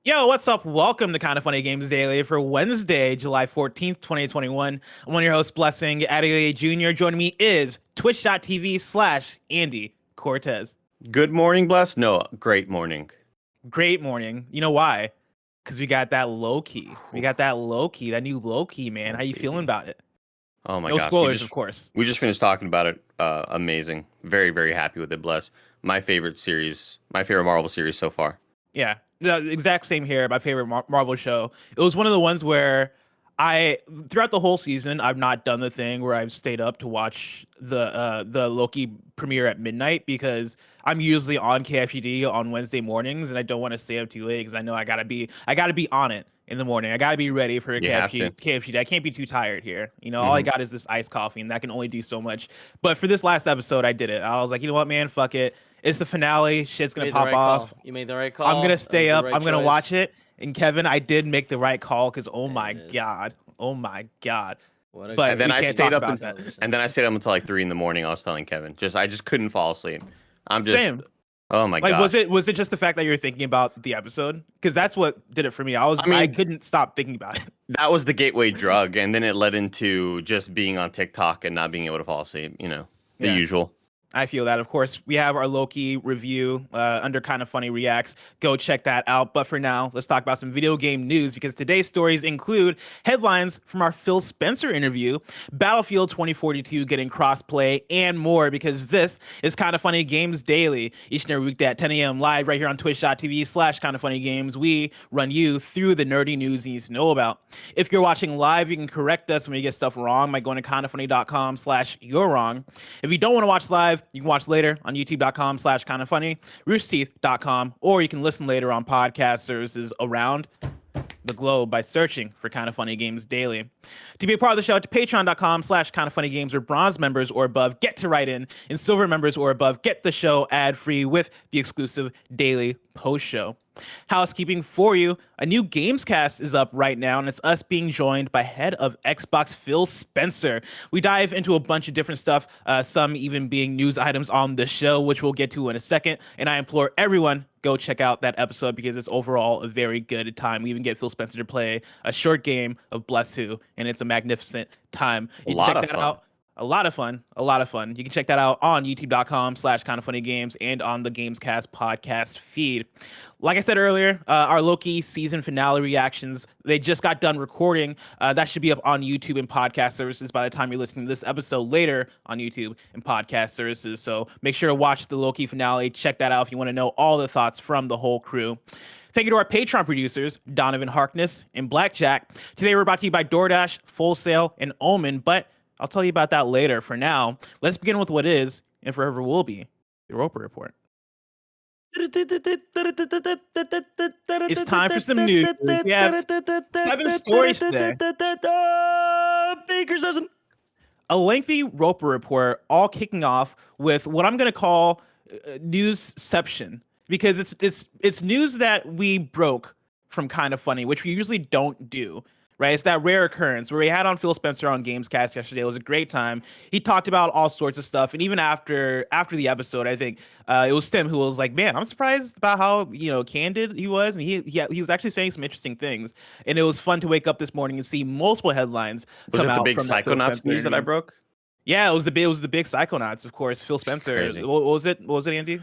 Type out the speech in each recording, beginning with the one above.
Yo, what's up? Welcome to Kind of Funny Games Daily for Wednesday, July 14th, 2021. I'm one of your hosts, Blessing Adelie Jr. Joining me is twitch.tv/Andy Cortez. Good morning, Bless. No, great morning. Great morning. You know why? Because we got that Loki. That new Loki, man. How you feeling about it? Oh my No gosh. spoilers, of course. We just finished talking about it. Amazing. Very, very happy with it, Bless. My favorite Marvel series so far. Yeah, the exact same here. My favorite Marvel show. It was one of the ones where throughout the whole season, I've not done the thing where I've stayed up to watch the Loki premiere at midnight because I'm usually on KFGD on Wednesday mornings, and I don't want to stay up too late because I know I gotta be on it in the morning. I gotta be ready for You have to. KFGD. I can't be too tired here. All I got is this iced coffee, and that can only do so much. But for this last episode, I did it. I was like, you know what, man, fuck it. It's the finale. Shit's gonna pop off. You made the right call. I'm gonna stay up. I'm gonna choice. watch it. And Kevin, I did make the right call because oh my god. And then I stayed up until like 3 a.m. I was telling Kevin, I just couldn't fall asleep. Same. Oh my god. Was it just the fact that you were thinking about the episode? Because that's what did it for me. I couldn't stop thinking about it. That was the gateway drug, and then it led into just being on TikTok and not being able to fall asleep. The usual. I feel that. Of course, we have our Loki review under Kind of Funny Reacts. Go check that out. But for now, let's talk about some video game news because today's stories include headlines from our Phil Spencer interview, Battlefield 2042 getting crossplay, and more because this is Kind of Funny Games Daily. Each and every weekday at 10 a.m. live right here on twitch.tv/Kind of Funny Games. We run you through the nerdy news you need to know about. If you're watching live, you can correct us when we get stuff wrong by going to kindoffunny.com/you're wrong. If you don't want to watch live, you can watch later on youtube.com/kindoffunny, roosterteeth.com, or you can listen later on podcast services around the globe by searching for Kind of Funny Games Daily. To be a part of the show, to patreon.com/kindoffunnygames, where bronze members or above get to write in, and silver members or above get the show ad-free with the exclusive daily post show. Housekeeping for you, a new Gamescast is up right now, and it's us being joined by head of Xbox Phil Spencer. We dive into a bunch of different stuff, some even being news items on the show, which we'll get to in a second, and I implore everyone, go check out that episode because it's overall a very good time. We even get Phil Spencer to play a short game of Bless Who, and it's a magnificent time. You can check that out. A lot of fun. You can check that out on youtube.com/kindoffunnygames and on the Gamescast podcast feed. Like I said earlier, our Loki season finale reactions, they just got done recording. That should be up on YouTube and podcast services by the time you're listening to this episode later on YouTube and podcast services. So make sure to watch the Loki finale. Check that out if you want to know all the thoughts from the whole crew. Thank you to our Patreon producers, Donovan Harkness and Blackjack. Today we're brought to you by DoorDash, Full Sail, and Omen, but I'll tell you about that later. For now, let's begin with what is, and forever will be, the Roper Report. It's time for some news. We have 7 stories today. Baker's doesn't. A lengthy Roper Report, all kicking off with what I'm going to call newsception, because it's news that we broke from Kind of Funny, which we usually don't do. Right, it's that rare occurrence where we had on Phil Spencer on Gamescast yesterday. It was a great time. He talked about all sorts of stuff, and even after the episode, I think it was Tim who was like, "Man, I'm surprised about how candid he was," and he was actually saying some interesting things. And it was fun to wake up this morning and see multiple headlines. Was it the big Psychonauts news that I broke? Yeah, it was the big Psychonauts, of course. Phil Spencer. What was it, Andy?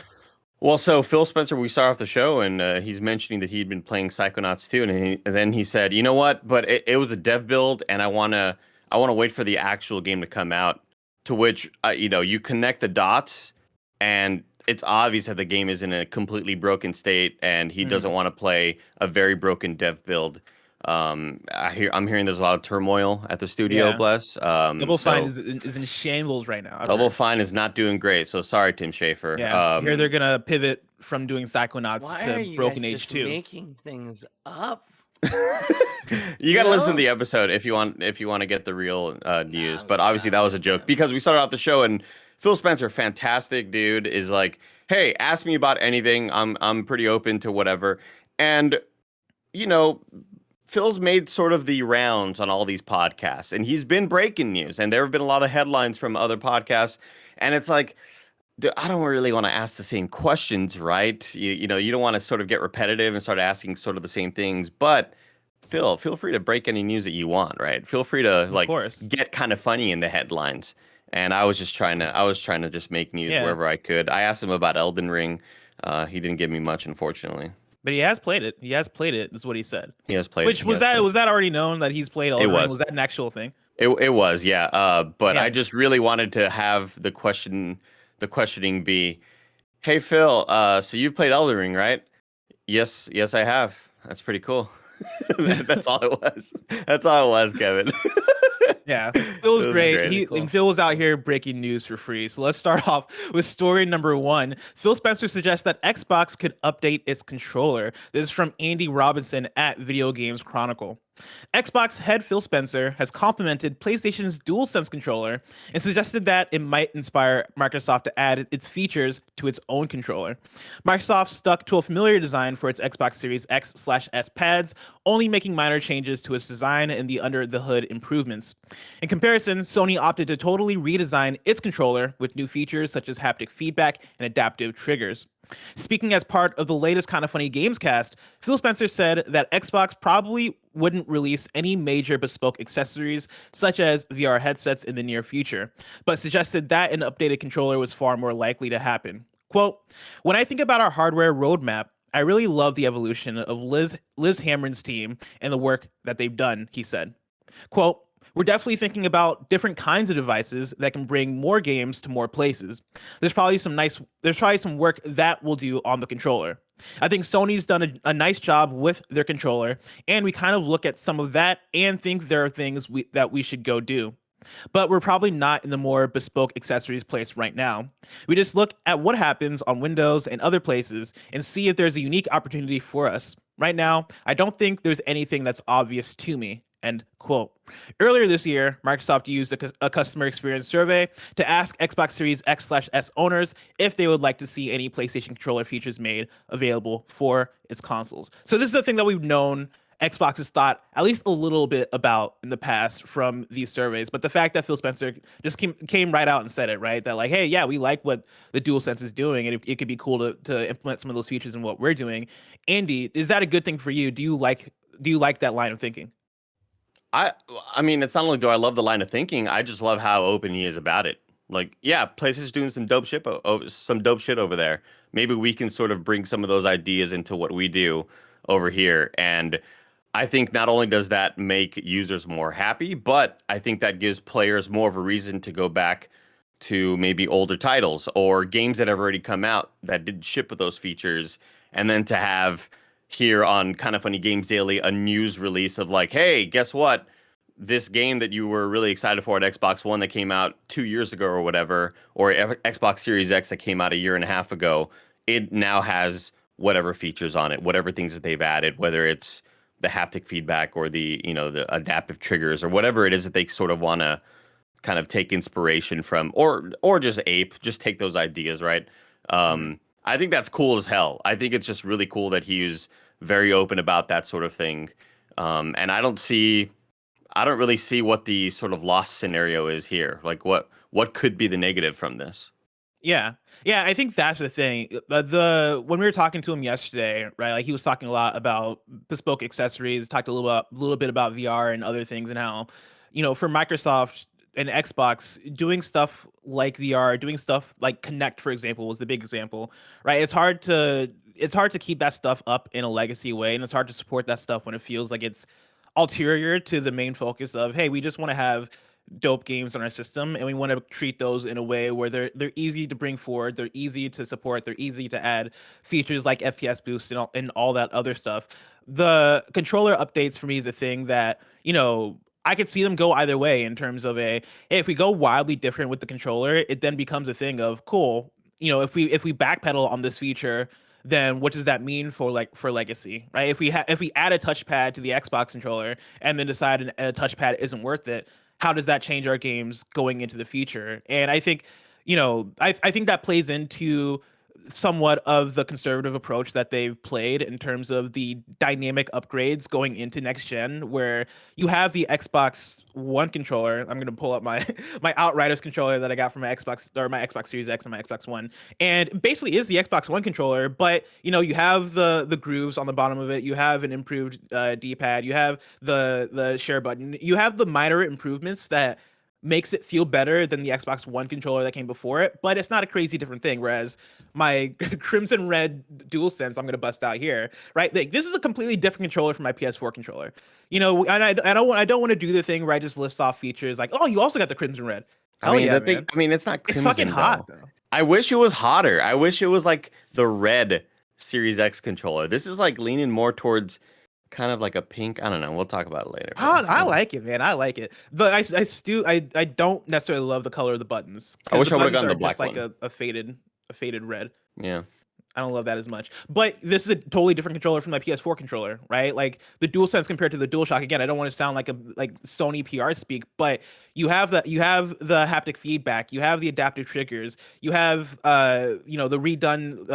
Well, so Phil Spencer, we started off the show, and he's mentioning that he'd been playing Psychonauts too, and then he said, "You know what? But it was a dev build, and I wanna wait for the actual game to come out." To which you connect the dots, and it's obvious that the game is in a completely broken state, and he doesn't want to play a very broken dev build. I'm hearing there's a lot of turmoil at the studio. Bless. Double Fine is in shambles right now. Double Fine is not doing great. So sorry, Tim Schafer. Yeah, here they're gonna pivot from doing Psychonauts to Broken Age 2. Making things up. You got to listen to the episode if you want to get the real news. But obviously that was a joke because we started out the show and Phil Spencer, fantastic dude, is like, "Hey, ask me about anything. I'm pretty open to whatever." And Phil's made sort of the rounds on all these podcasts, and he's been breaking news, and there have been a lot of headlines from other podcasts, and it's like, I don't really want to ask the same questions, right? You know, you don't want to sort of get repetitive and start asking sort of the same things. But Phil, feel free to break any news that you want, right? Feel free to Of like course. get kind of funny in the headlines. And I was trying to just make news Yeah. wherever I could. I asked him about Elden Ring. He didn't give me much, unfortunately. But he has played it. He has played it, is what he said. He has played it. Which He has played was that already known that he's played it. It Elden Ring? was. Was that an actual thing? It was, yeah. But Yeah. I just really wanted to have the questioning be, hey Phil, so you've played Elden Ring, right? Yes, I have. That's pretty cool. That's all it was. That's all it was, Kevin. Yeah, Phil was It was great. great. He Cool. and Phil was out here breaking news for free. So let's start off with story number one. Phil Spencer suggests that Xbox could update its controller. This is from Andy Robinson at Video Games Chronicle. Xbox head Phil Spencer has complimented PlayStation's DualSense controller and suggested that it might inspire Microsoft to add its features to its own controller. Microsoft stuck to a familiar design for its Xbox Series X/S pads, only making minor changes to its design and the under-the-hood improvements. In comparison, Sony opted to totally redesign its controller with new features such as haptic feedback and adaptive triggers. Speaking as part of the latest Kind of Funny Gamescast, Phil Spencer said that Xbox probably wouldn't release any major bespoke accessories such as VR headsets in the near future, but suggested that an updated controller was far more likely to happen. Quote, "When I think about our hardware roadmap, I really love the evolution of Liz Hamren's team and the work that they've done," he said. Quote, "We're definitely thinking about different kinds of devices that can bring more games to more places. There's probably some work that we'll do on the controller. I think Sony's done a nice job with their controller, and we kind of look at some of that and think there are things that we should go do. But we're probably not in the more bespoke accessories place right now. We just look at what happens on Windows and other places and see if there's a unique opportunity for us. Right now, I don't think there's anything that's obvious to me." End quote. Earlier this year, Microsoft used a customer experience survey to ask Xbox Series X/S owners if they would like to see any PlayStation controller features made available for its consoles. So this is a thing that we've known Xbox has thought at least a little bit about in the past from these surveys. But the fact that Phil Spencer just came right out and said it, right? That like, hey, yeah, we like what the DualSense is doing, and it could be cool to implement some of those features in what we're doing. Andy, is that a good thing for you? Do you like that line of thinking? I mean, it's not only do I love the line of thinking, I just love how open he is about it. Like, yeah, PlayStation's doing some dope shit, some dope shit over there. Maybe we can sort of bring some of those ideas into what we do over here. And I think not only does that make users more happy, but I think that gives players more of a reason to go back to maybe older titles or games that have already come out that didn't ship with those features, and then to have here on Kind of Funny Games Daily a news release of like, hey, guess what? This game that you were really excited for at Xbox One that came out 2 years ago or whatever, or Xbox Series X that came out a year and a half ago, it now has whatever features on it, whatever things that they've added, whether it's the haptic feedback or the, you know, the adaptive triggers or whatever it is that they sort of want to kind of take inspiration from, or just just take those ideas, right? I think that's cool as hell. I think it's just really cool that he was very open about that sort of thing. And I don't really see what the sort of loss scenario is here. Like what could be the negative from this? Yeah. Yeah, I think that's the thing. The when we were talking to him yesterday, right? Like he was talking a lot about bespoke accessories, talked a little bit about VR and other things, and how, for Microsoft and Xbox, doing stuff like VR, doing stuff like Connect, for example, was the big example, right? It's hard to keep that stuff up in a legacy way, and it's hard to support that stuff when it feels like it's ulterior to the main focus of, hey, we just want to have dope games on our system, and we want to treat those in a way where they're easy to bring forward, they're easy to support, they're easy to add features like FPS boost and all that other stuff. The controller updates for me is a thing that, I could see them go either way in terms of hey, if we go wildly different with the controller, it then becomes a thing of cool. If we backpedal on this feature, then what does that mean for legacy, right? If we add a touchpad to the Xbox controller and then decide a touchpad isn't worth it, how does that change our games going into the future? And I think, I think that plays into somewhat of the conservative approach that they've played in terms of the dynamic upgrades going into next gen, where you have the Xbox One controller. I'm gonna pull up my my Outriders controller that I got from my Xbox Series X and my Xbox One, and it basically is the Xbox One controller. But you have the grooves on the bottom of it. You have an improved D-pad. You have the share button. You have the minor improvements that makes it feel better than the Xbox One controller that came before it, but it's not a crazy different thing. Whereas my Crimson Red DualSense, I'm gonna bust out here, right? Like, this is a completely different controller from my PS4 controller. And I don't want to do the thing where I just list off features like, oh, you also got the Crimson Red. Hell yeah, man. I mean, it's not crimson, It's fucking hot though. I wish it was hotter. I wish it was like the red Series X controller. This is like leaning more towards kind of like a pink. I don't know. We'll talk about it later. I like it, man. I like it, but I don't necessarily love the color of the buttons. I wish I would have buttons gotten the are black just like one. a faded red. Yeah. I don't love that as much. But this is a totally different controller from my PS4 controller, right? Like the DualSense compared to the DualShock. Again, I don't want to sound like Sony PR speak, but you have the haptic feedback, you have the adaptive triggers, you have the redone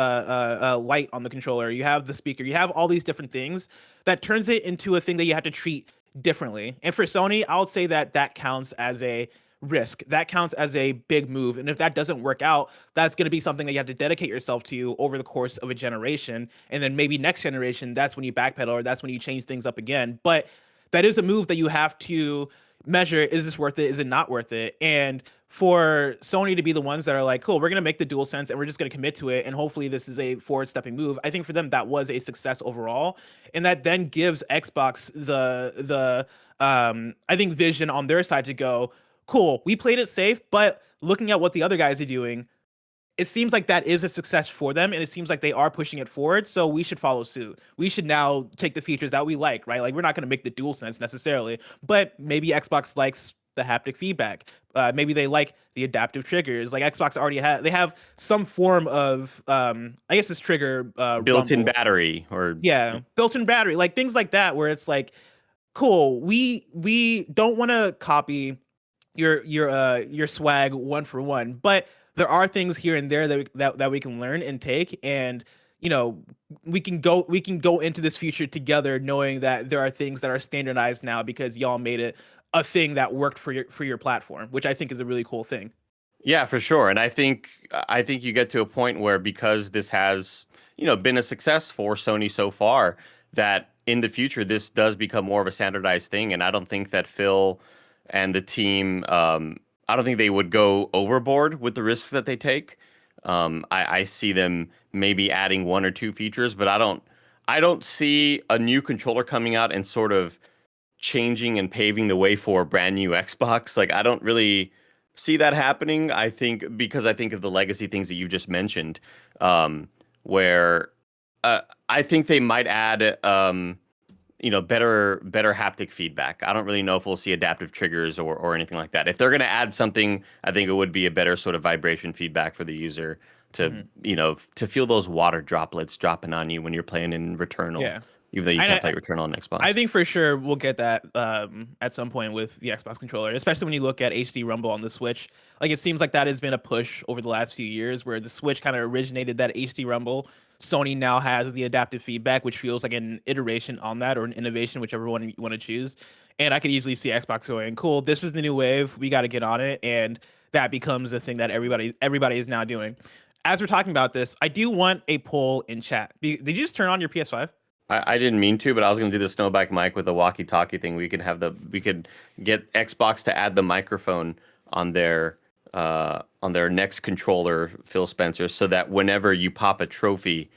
light on the controller, you have the speaker, you have all these different things that turns it into a thing that you have to treat differently. And for Sony, I would say that counts as a risk. That counts as a big move. And if that doesn't work out, that's going to be something that you have to dedicate yourself to over the course of a generation. And then maybe next generation, that's when you backpedal, or that's when you change things up again. But that is a move that you have to measure. Is this worth it? Is it not worth it? And for Sony to be the ones that are like, cool, we're going to make the DualSense and we're just going to commit to it, and hopefully this is a forward-stepping move. I think for them that was a success overall, and that then gives Xbox the I think vision on their side to go, cool, we played it safe, but looking at what the other guys are doing, it seems like that is a success for them, and it seems like they are pushing it forward, so we should follow suit. We should now take the features that we like, right? Like, we're not going to make the DualSense necessarily, but maybe Xbox likes the haptic feedback. Maybe they like the adaptive triggers. Like, Xbox already they have some form of, I guess this trigger built-in rumble. battery, or built-in battery, like things like that, where it's like, cool, we don't want to copy your swag one for one, but there are things here and there that we can learn and take, and we can go into this future together, knowing that there are things that are standardized now because y'all made it a thing that worked for your platform, which I think is a really cool thing. Yeah, for sure. And I think you get to a point where, because this has been a success for Sony so far, that in the future this does become more of a standardized thing. And I don't think that Phil and the team, I don't think they would go overboard with the risks that they take. I see them maybe adding one or two features, but I don't see a new controller coming out and sort of changing and paving the way for a brand new Xbox. Like, I don't really see that happening. I think of the legacy things that you just mentioned, where I think they might add better haptic feedback. I don't really know if we'll see adaptive triggers or anything like that. If they're going to add something, I think it would be a better sort of vibration feedback for the user to to feel those water droplets dropping on you when you're playing in Returnal. Yeah. Even though you can't play Returnal on Xbox. I think for sure we'll get that at some point with the Xbox controller, especially when you look at HD Rumble on the Switch. Like, it seems like that has been a push over the last few years, where the Switch kind of originated that HD Rumble. Sony now has the adaptive feedback, which feels like an iteration on that, or an innovation, whichever one you want to choose. And I could easily see Xbox going, cool, this is the new wave, we got to get on it, and that becomes a thing that everybody is now doing. As we're talking about this, I do want a poll in chat. Did you just turn on your PS5? I didn't mean to, but I was going to do the snowback mic with the walkie-talkie thing. We could get Xbox to add the microphone on their next controller, Phil Spencer, so that whenever you pop a trophy,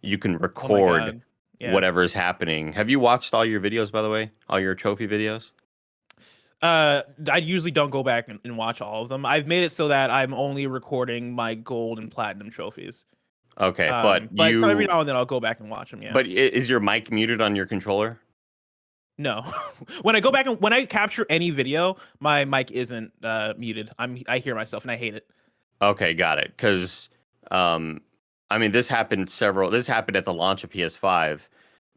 you can record whatever is happening. Have you watched all your videos, by the way? All your trophy videos? I usually don't go back and watch all of them. I've made it so that I'm only recording my gold and platinum trophies. Okay, but so every now and then I'll go back and watch them. Yeah. But is your mic muted on your controller? No. When I go back and when I capture any video, my mic isn't muted. I hear myself and I hate it. Okay, got it. Because this happened at the launch of PS5,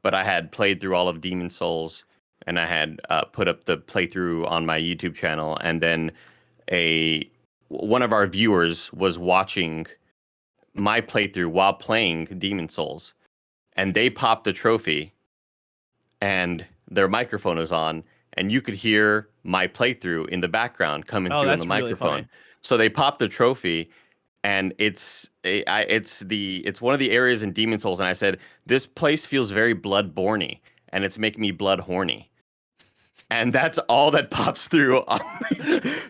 but I had played through all of Demon's Souls, and I had put up the playthrough on my YouTube channel, and then one of our viewers was watching my playthrough while playing Demon Souls, and they popped a trophy, and their microphone was on, and you could hear my playthrough in the background coming through on the Really microphone. funny. So they popped the trophy, and it's one of the areas in Demon Souls, and I said, this place feels very Bloodborne-y, and it's making me blood horny. And that's all that pops through.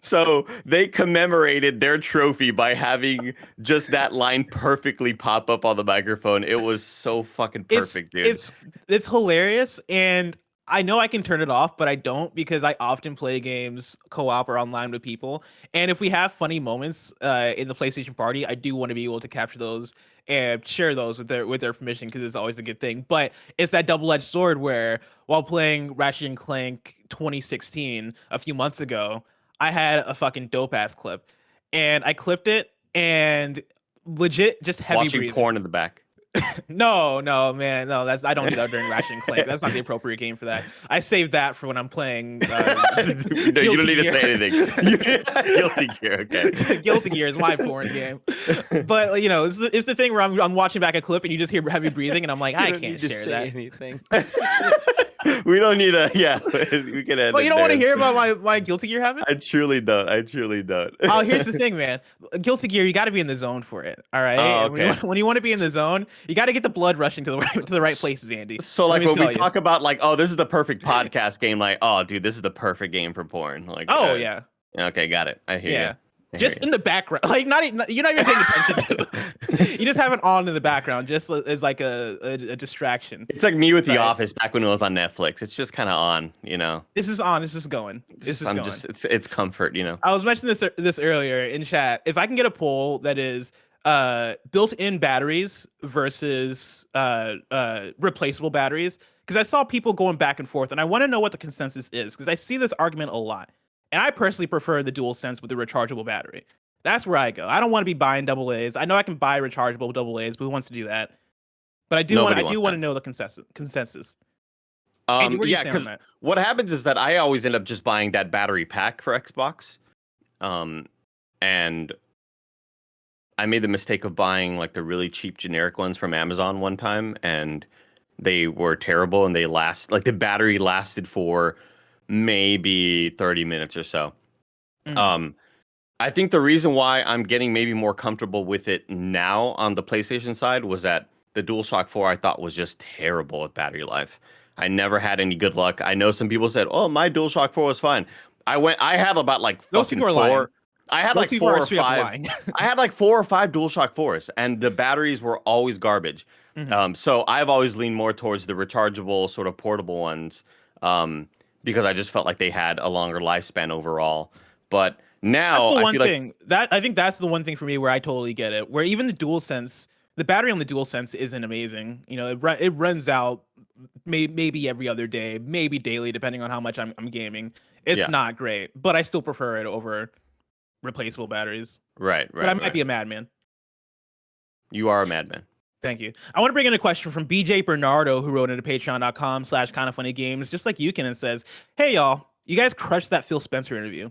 So they commemorated their trophy by having just that line perfectly pop up on the microphone. It was so fucking perfect, dude. It's hilarious, and I know I can turn it off, but I don't, because I often play games co-op or online with people. And if we have funny moments in the PlayStation party, I do want to be able to capture those and share those with their permission, because it's always a good thing. But it's that double-edged sword where, while playing Ratchet and Clank 2016 a few months ago, I had a fucking dope-ass clip, and I clipped it, and legit just heavy Watching breathing. porn in the back. No, man, no. I don't do that during Ratchet and Clank. That's not the appropriate game for that. I save that for when I'm playing. No, you don't need to say anything. Guilty Gear, okay. Guilty Gear is my porn game. But it's the thing where I'm watching back a clip and you just hear heavy breathing, and I'm like, I can't share that. Anything. We don't need we can end. Well, you don't want to hear about my Guilty Gear habit? I truly don't. Oh, here's the thing, man. Guilty Gear, you got to be in the zone for it. All right. Oh, okay. When you want to be in the zone, you got to get the blood rushing to the right places, Andy. So like when we talk about like, oh, this is the perfect podcast game, like, oh, dude, this is the perfect game for porn. Like, oh yeah. Okay, got it. I hear you. Just in the background, like you're not even paying attention to it. You just have it on in the background, just as like a distraction. It's like me with The Office back when it was on Netflix. It's just kind of on, This is on. It's just going. It's comfort, I was mentioning this earlier in chat. If I can get a poll that is built-in batteries versus replaceable batteries, because I saw people going back and forth, and I want to know what the consensus is, because I see this argument a lot. And I personally prefer the Dualsense with the rechargeable battery. That's where I go. I don't want to be buying AA's. I know I can buy rechargeable AA's, but who wants to do that? But I do want to know the consensus. Andy, where do you stand on that? What happens is that I always end up just buying that battery pack for Xbox. And I made the mistake of buying like the really cheap generic ones from Amazon one time, and they were terrible, and the battery lasted for maybe 30 minutes or so. I think the reason why I'm getting maybe more comfortable with it now on the PlayStation side was that the DualShock 4 I thought was just terrible with battery life. I never had any good luck. I know some people said, "Oh, my DualShock 4 was fine." I had about like those people are lying. I had like 4 or 5. I had like 4 or 5 DualShock 4s, and the batteries were always garbage. So I've always leaned more towards the rechargeable sort of portable ones. Because I just felt like they had a longer lifespan overall. But now I think that's the one thing for me where I totally get it. Where even the DualSense, the battery on the DualSense isn't amazing. It runs out maybe every other day, maybe daily, depending on how much I'm gaming. It's not great, but I still prefer it over replaceable batteries. Right. But I might be a madman. You are a madman. Thank you. I want to bring in a question from BJ Bernardo, who wrote into patreon.com/kindoffunnygames, just like you can, and says, "Hey, y'all, you guys crushed that Phil Spencer interview.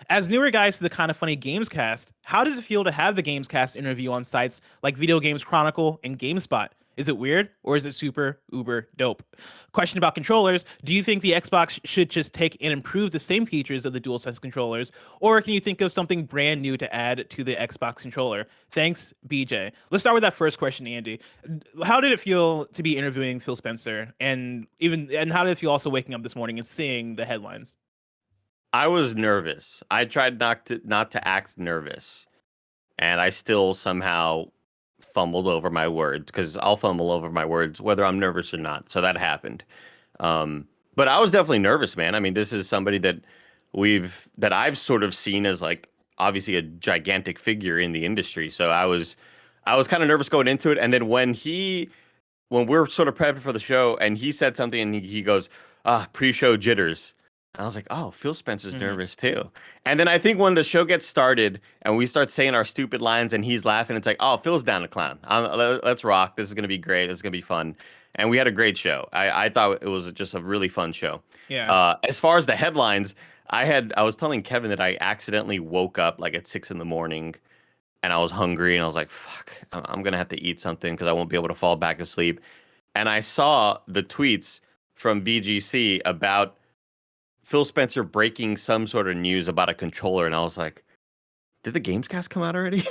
As newer guys to the Kind of Funny Gamescast, how does it feel to have the Gamescast interview on sites like Video Games Chronicle and GameSpot? Is it weird, or is it super uber dope? Question about controllers. Do you think the Xbox should just take and improve the same features of the DualSense controllers, or can you think of something brand new to add to the Xbox controller? Thanks, BJ. Let's start with that first question, Andy. How did it feel to be interviewing Phil Spencer, and how did it feel also waking up this morning and seeing the headlines? I was nervous. I tried not to act nervous, and I still somehow fumbled over my words, because I'll fumble over my words whether I'm nervous or not. So that happened. But I was definitely nervous, man. I mean, this is somebody that I've sort of seen as like obviously a gigantic figure in the industry. So I was kind of nervous going into it. And then when we're sort of prepping for the show and he said something and he goes, pre-show jitters. I was like, oh, Phil Spencer's nervous too. And then I think when the show gets started and we start saying our stupid lines and he's laughing, it's like, oh, Phil's down to clown. Let's rock. This is going to be great. It's going to be fun. And we had a great show. I thought it was just a really fun show. Yeah. As far as the headlines, I was telling Kevin that I accidentally woke up like at 6 a.m. and I was hungry, and I was like, "Fuck, I'm gonna have to eat something because I won't be able to fall back asleep." And I saw the tweets from VGC about Phil Spencer breaking some sort of news about a controller, and I was like, did the Gamescast come out already?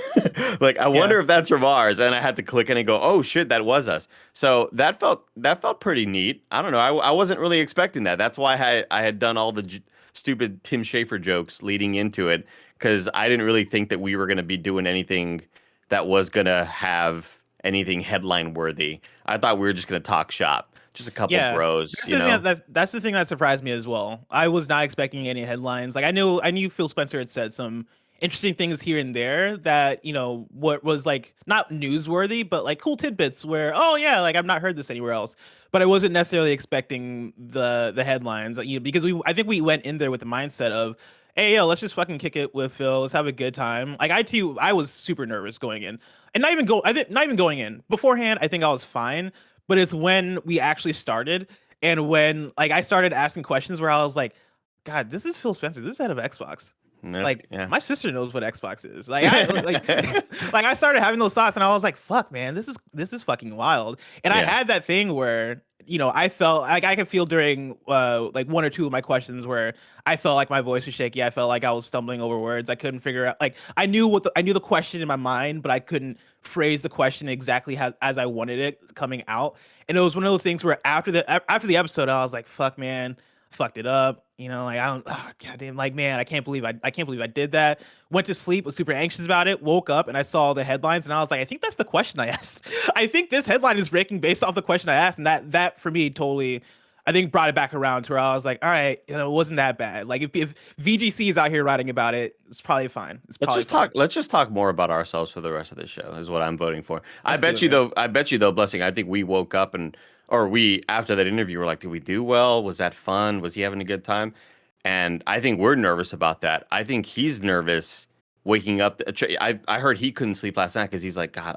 Like, I wonder if that's from ours. And I had to click in and go, oh shit, that was us. So that felt pretty neat. I don't know. I wasn't really expecting that. That's why I had done all the stupid Tim Schafer jokes leading into it, because I didn't really think that we were going to be doing anything that was going to have anything headline worthy. I thought we were just going to talk shop. Just a couple bros, that's the thing that's the thing that surprised me as well. I was not expecting any headlines. Like I knew Phil Spencer had said some interesting things here and there that, what was like not newsworthy, but like cool tidbits where, oh yeah, like I've not heard this anywhere else. But I wasn't necessarily expecting the headlines, because I think we went in there with the mindset of, hey yo, let's just fucking kick it with Phil. Let's have a good time. Like I was super nervous going in, and not even going in beforehand. I think I was fine, but it's when we actually started and when like I started asking questions where I was like, God, this is Phil Spencer. This is head of Xbox. My sister knows what Xbox is. Like I started having those thoughts, and I was like, "Fuck, man, this is fucking wild." And I had that thing where I felt like I could feel during like one or two of my questions where I felt like my voice was shaky. I felt like I was stumbling over words. I couldn't figure out, like I knew the question in my mind, but I couldn't phrase the question exactly as I wanted it coming out. And it was one of those things where after the episode, I was like, "Fuck, man." Fucked it up, like I don't, goddamn, like man, I can't believe I did that. Went to sleep, was super anxious about it, woke up and I saw the headlines and I was like, I think that's the question I asked. I think this headline is breaking based off the question I asked, and that for me totally, I think, brought it back around to where I was like, all right, it wasn't that bad. Like if VGC is out here writing about it, it's probably fine. Let's just talk more about ourselves for the rest of the show is what I'm voting for. I bet you though, Blessing, I think we woke up or we, after that interview, were like, did we do well? Was that fun? Was he having a good time? And I think we're nervous about that. I think he's nervous waking up. I heard he couldn't sleep last night because he's like, God,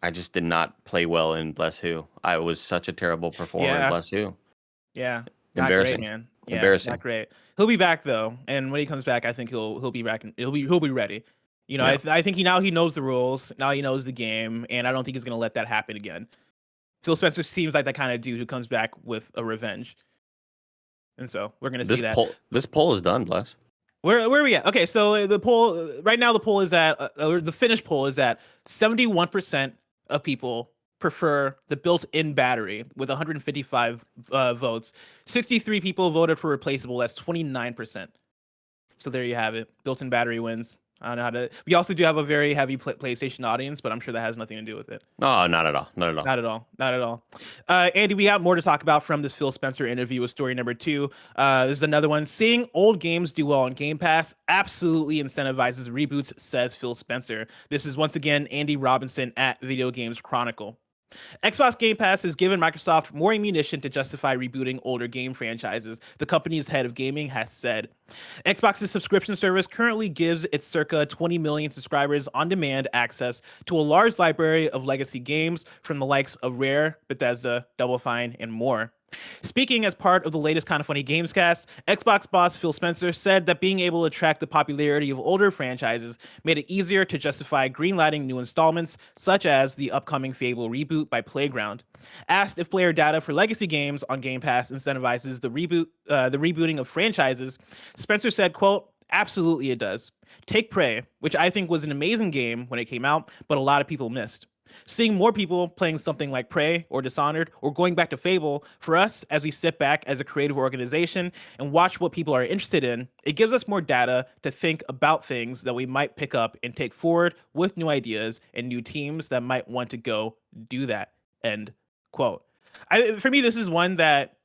I just did not play well in Bless Who. I was such a terrible performer in Bless Who. Yeah. Not great, man. Yeah, embarrassing. Not great. He'll be back though, and when he comes back, I think he'll be back. He'll be ready. I think he knows the rules. Now he knows the game, and I don't think he's gonna let that happen again. Phil Spencer seems like that kind of dude who comes back with a revenge, and so we're gonna see that. This poll is done, Bless. Where are we at? Okay, so the poll right now, the poll is at the finished poll is at 71% of people prefer the built-in battery with 155 votes. 63 people voted for replaceable. That's 29%. So there you have it. Built-in battery wins. I don't know how to. We also do have a very heavy PlayStation audience, but I'm sure that has nothing to do with it. No, not at all. Not at all. Andy, we have more to talk about from this Phil Spencer interview with story number 2. There's another one. Seeing old games do well on Game Pass absolutely incentivizes reboots, says Phil Spencer. This is once again Andy Robinson at Video Games Chronicle. Xbox Game Pass has given Microsoft more ammunition to justify rebooting older game franchises, the company's head of gaming has said. Xbox's subscription service currently gives its circa 20 million subscribers on-demand access to a large library of legacy games from the likes of Rare, Bethesda, Double Fine, and more. Speaking as part of the latest Kinda Funny Gamescast, Xbox boss Phil Spencer said that being able to track the popularity of older franchises made it easier to justify greenlighting new installments, such as the upcoming Fable reboot by Playground. Asked if player data for legacy games on Game Pass incentivizes the rebooting of franchises, Spencer said, quote, "Absolutely it does. Take Prey, which I think was an amazing game when it came out, but a lot of people missed. Seeing more people playing something like Prey or Dishonored or going back to Fable, for us, as we sit back as a creative organization and watch what people are interested in, it gives us more data to think about things that we might pick up and take forward with new ideas and new teams that might want to go do that." End quote. For me, this is one that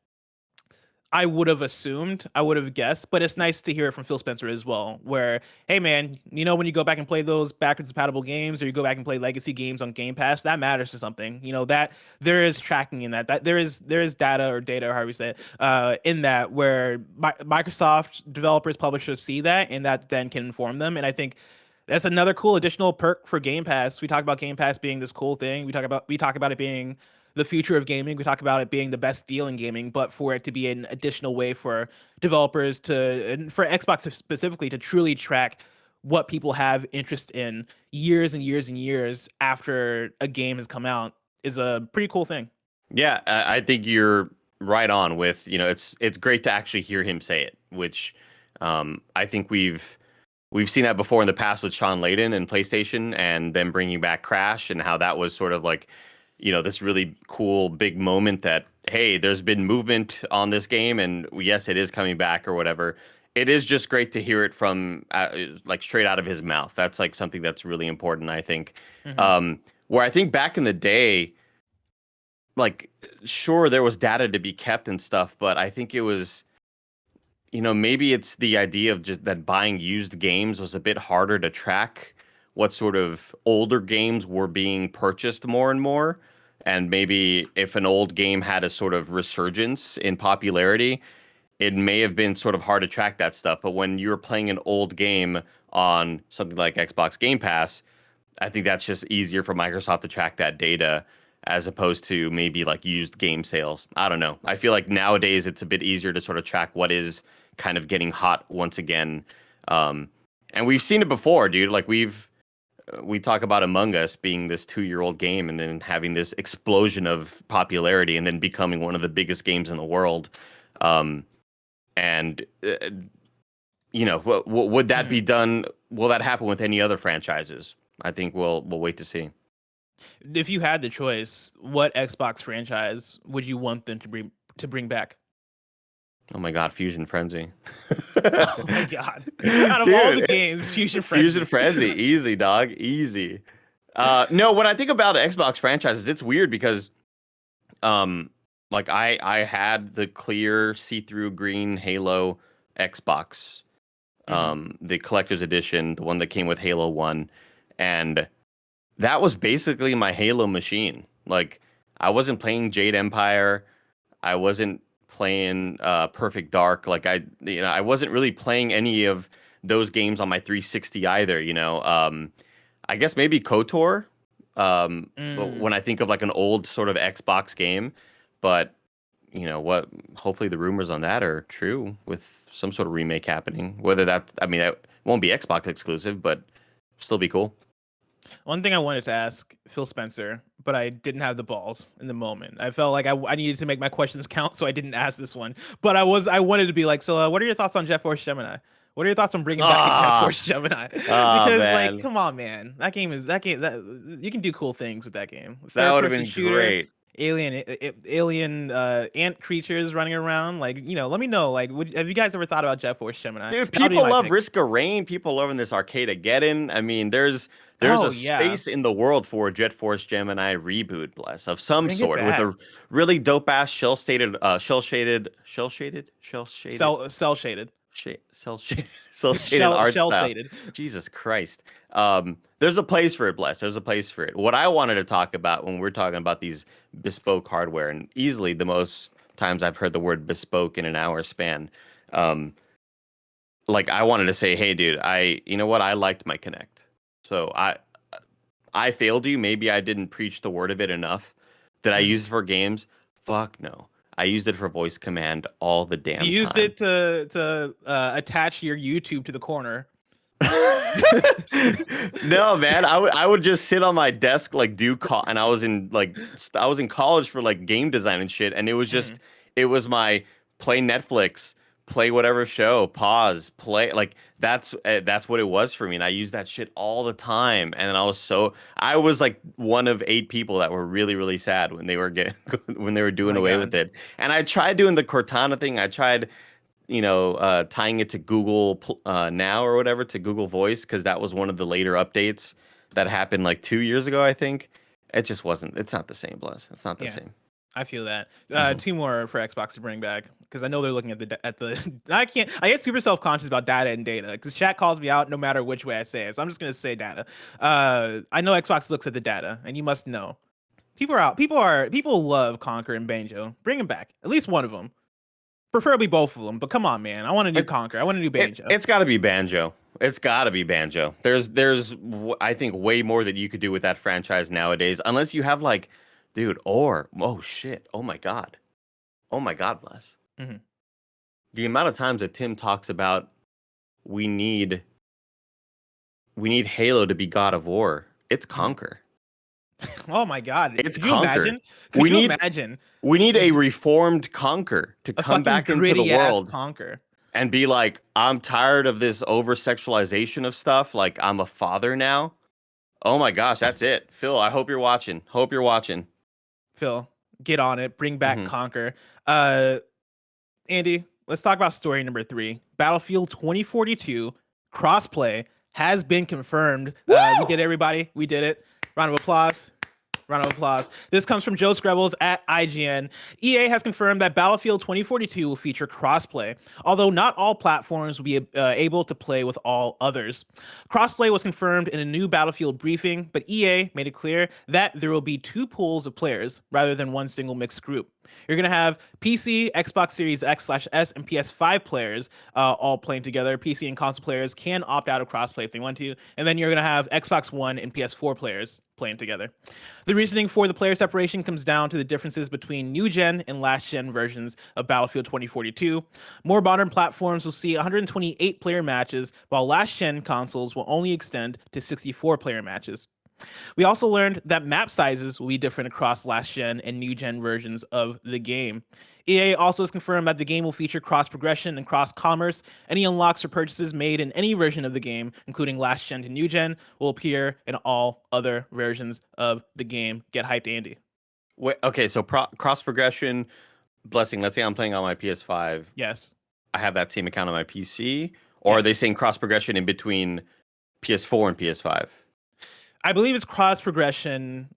I would have assumed, I would have guessed, but it's nice to hear it from Phil Spencer as well, where, hey man, when you go back and play those backwards compatible games or you go back and play legacy games on Game Pass, that matters to something. That there is tracking in that there is data or however you say it, in that where Microsoft developers, publishers see that, and that then can inform them. And I think that's another cool additional perk for Game Pass. We talk about Game Pass being this cool thing. We talk about it being the future of gaming. We talk about it being the best deal in gaming, but for it to be an additional way for developers and for Xbox specifically to truly track what people have interest in years and years and years after a game has come out is a pretty cool thing. Yeah, I think you're right on with, it's great to actually hear him say it, which I think we've seen that before in the past with Sean Layden and PlayStation, and then bringing back Crash, and how that was sort of like, this really cool big moment that, hey, there's been movement on this game, and yes, it is coming back or whatever. It is just great to hear it from like straight out of his mouth. That's like something that's really important, I think. Where I think back in the day, like, sure, there was data to be kept and stuff, but I think it was, maybe it's the idea of just that buying used games was a bit harder to track what sort of older games were being purchased more and more. And maybe if an old game had a sort of resurgence in popularity, it may have been sort of hard to track that stuff. But when you're playing an old game on something like Xbox Game Pass, I think that's just easier for Microsoft to track that data as opposed to maybe like used game sales. I don't know. I feel like nowadays it's a bit easier to sort of track what is kind of getting hot once again. And we've seen it before, dude. Like we talk about Among Us being this 2-year-old game and then having this explosion of popularity and then becoming one of the biggest games in the world. And would that be done? Will that happen with any other franchises? I think we'll wait to see. If you had the choice, what Xbox franchise would you want them to bring back? Oh my God, Fusion Frenzy. Oh my God. Out of all the games, Fusion Frenzy. Fusion Frenzy, easy, dog, easy. No, when I think about Xbox franchises, it's weird because like I had the clear see-through green Halo Xbox, the collector's edition, the one that came with Halo 1, and that was basically my Halo machine. Like, I wasn't playing Jade Empire, I wasn't playing Perfect Dark. Like, I wasn't really playing any of those games on my 360 either. I guess maybe KOTOR. When I think of like an old sort of Xbox game, but what? Hopefully the rumors on that are true with some sort of remake happening. Whether that won't be Xbox exclusive, but still be cool. One thing I wanted to ask Phil Spencer, but I didn't have the balls in the moment. I felt like I needed to make my questions count, so I didn't ask this one. But I wanted to be like, so what are your thoughts on Jet Force Gemini? What are your thoughts on bringing back Jet Force Gemini? Because like, come on, man, that game you can do cool things with that game. That would have been great. Alien ant creatures running around. Like, let me know. Like, have you guys ever thought about Jet Force Gemini? Dude, people love Risk of Rain. People loving this Arcade-ageddon. I mean, there's space in the world for a Jet Force Gemini reboot, bless, of some sort, with a really dope ass cell shaded art style. Jesus Christ. There's a place for it, bless. There's a place for it. What I wanted to talk about when we're talking about these bespoke hardware, and easily the most times I've heard the word bespoke in an hour span, like I wanted to say, hey, dude, I liked my Kinect. So I failed you. Maybe I didn't preach the word of it enough. Did I use it for games? Fuck no. I used it for voice command all the damn time. You used it to attach your YouTube to the corner. No, man. I would just sit on my desk, like and I was in college for like game design and shit, and it was just it was my play Netflix, play whatever show, pause, play, like that's what it was for me. And I used that shit all the time. And then I was like one of 8 people that were really, really sad when they were doing away with it. And I tried doing the Cortana thing. I tried, tying it to Google Now or whatever, to Google Voice, because that was one of the later updates that happened like 2 years ago, I think. It just wasn't. It's not the same, Bless. It's not the same. I feel that. 2 more for Xbox to bring back, because I know they're looking at the. I get super self-conscious about data and data, because chat calls me out no matter which way I say it. So I'm just gonna say data. I know Xbox looks at the data, and you must know. People love Conquer and Banjo. Bring them back. At least one of them. Preferably both of them. But come on, man. I want a new Conquer. I want a new Banjo. It's got to be Banjo. It's got to be Banjo. There's I think way more that you could do with that franchise nowadays, unless you have like. Dude, oh shit, oh my god, Bless. The amount of times that Tim talks about we need we need Halo to be God of War. It's Conquer. Oh my God! It's Could you Conquer. imagine? Could We you need imagine we need a reformed Conquer to a come fucking back into the gritty ass world Conquer? and be like, I'm tired of this over sexualization of stuff. Like, I'm a father now. Oh my gosh, that's it. Phil, I hope you're watching. Hope you're watching. Phil, get on it. Bring back Mhm. Conquer. Andy, let's talk about story number 3. Battlefield 2042 crossplay has been confirmed. We did it, everybody. We did it. Round of applause. Round of applause. This comes from Joe Skrebels at IGN. EA has confirmed that Battlefield 2042 will feature crossplay, although not all platforms will be able to play with all others. Crossplay was confirmed in a new Battlefield briefing, but EA made it clear that there will be 2 pools of players rather than one single mixed group. You're going to have PC, Xbox Series X/S, and PS5 players all playing together. PC and console players can opt out of crossplay if they want to. And then you're going to have Xbox One and PS4 players playing together. The reasoning for the player separation comes down to the differences between new gen and last gen versions of Battlefield 2042. More modern platforms will see 128 player matches, while last gen consoles will only extend to 64 player matches. We also learned that map sizes will be different across last gen and new gen versions of the game. EA also has confirmed that the game will feature cross progression and cross commerce. Any unlocks or purchases made in any version of the game, including last gen to new gen, will appear in all other versions of the game. Get hyped, Andy. Wait, okay, so cross progression, Blessing. Let's say I'm playing on my PS5. Yes. I have that same account on my PC, or are Yes. they saying cross progression in between PS4 and PS5? I believe it's cross progression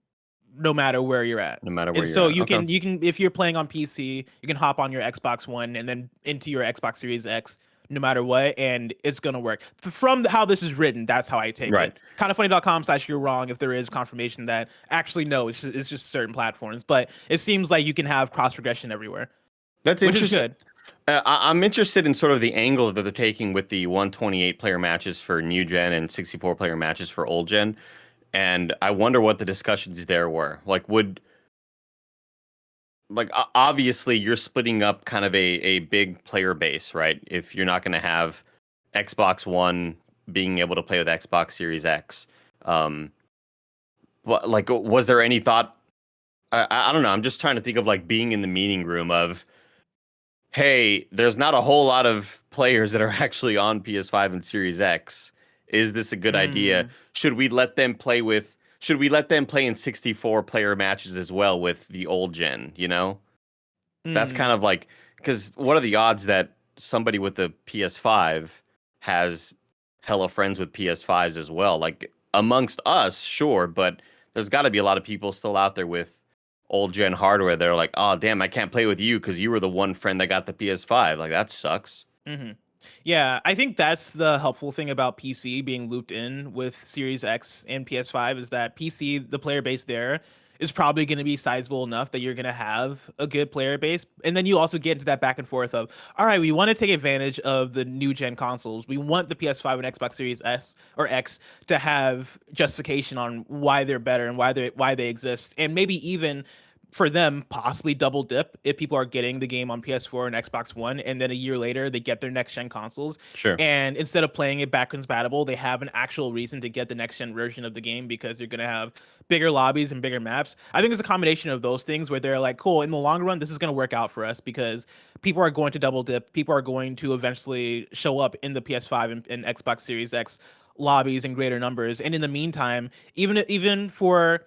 no matter where you're at. No matter where So you're at. you can if you're playing on PC, you can hop on your Xbox One and then into your Xbox Series X no matter what, and it's gonna work. From how this is written, that's how I take Right. it. Kindoffunny.com/you're wrong if there is confirmation that actually no, it's just certain platforms, but it seems like you can have cross progression everywhere, That's which is interesting. good. I'm interested in sort of the angle that they're taking with the 128 player matches for new gen and 64 player matches for old gen. And I wonder what the discussions there were. Obviously you're splitting up kind of a big player base, right? If you're not going to have Xbox One being able to play with Xbox Series X. But like, was there any thought? I don't know. I'm just trying to think of like being in the meeting room of, hey, there's not a whole lot of players that are actually on PS5 and Series X. Is this a good idea? Should we let them play in 64 player matches as well with the old gen, you know? That's kind of like, because what are the odds that somebody with a PS5 has hella friends with PS5s as well? Like amongst us, sure, but there's got to be a lot of people still out there with old gen hardware. They're like, oh damn, I can't play with you because you were the one friend that got the PS5. Like that sucks. Yeah, I think that's the helpful thing about PC being looped in with Series X and PS5 is that PC, the player base there is probably going to be sizable enough that you're going to have a good player base. And then you also get into that back and forth of, all right, we want to take advantage of the new gen consoles. We want the PS5 and Xbox Series S or X to have justification on why they're better and why they exist. And maybe even for them possibly double dip if people are getting the game on PS4 and Xbox One, and then a year later they get their next gen consoles. Sure. And instead of playing it backwards compatible, they have an actual reason to get the next gen version of the game because they're gonna have bigger lobbies and bigger maps. I think it's a combination of those things where they're like, cool, in the long run, this is gonna work out for us because people are going to double dip, people are going to eventually show up in the PS5 and Xbox Series X lobbies in greater numbers. And in the meantime, even for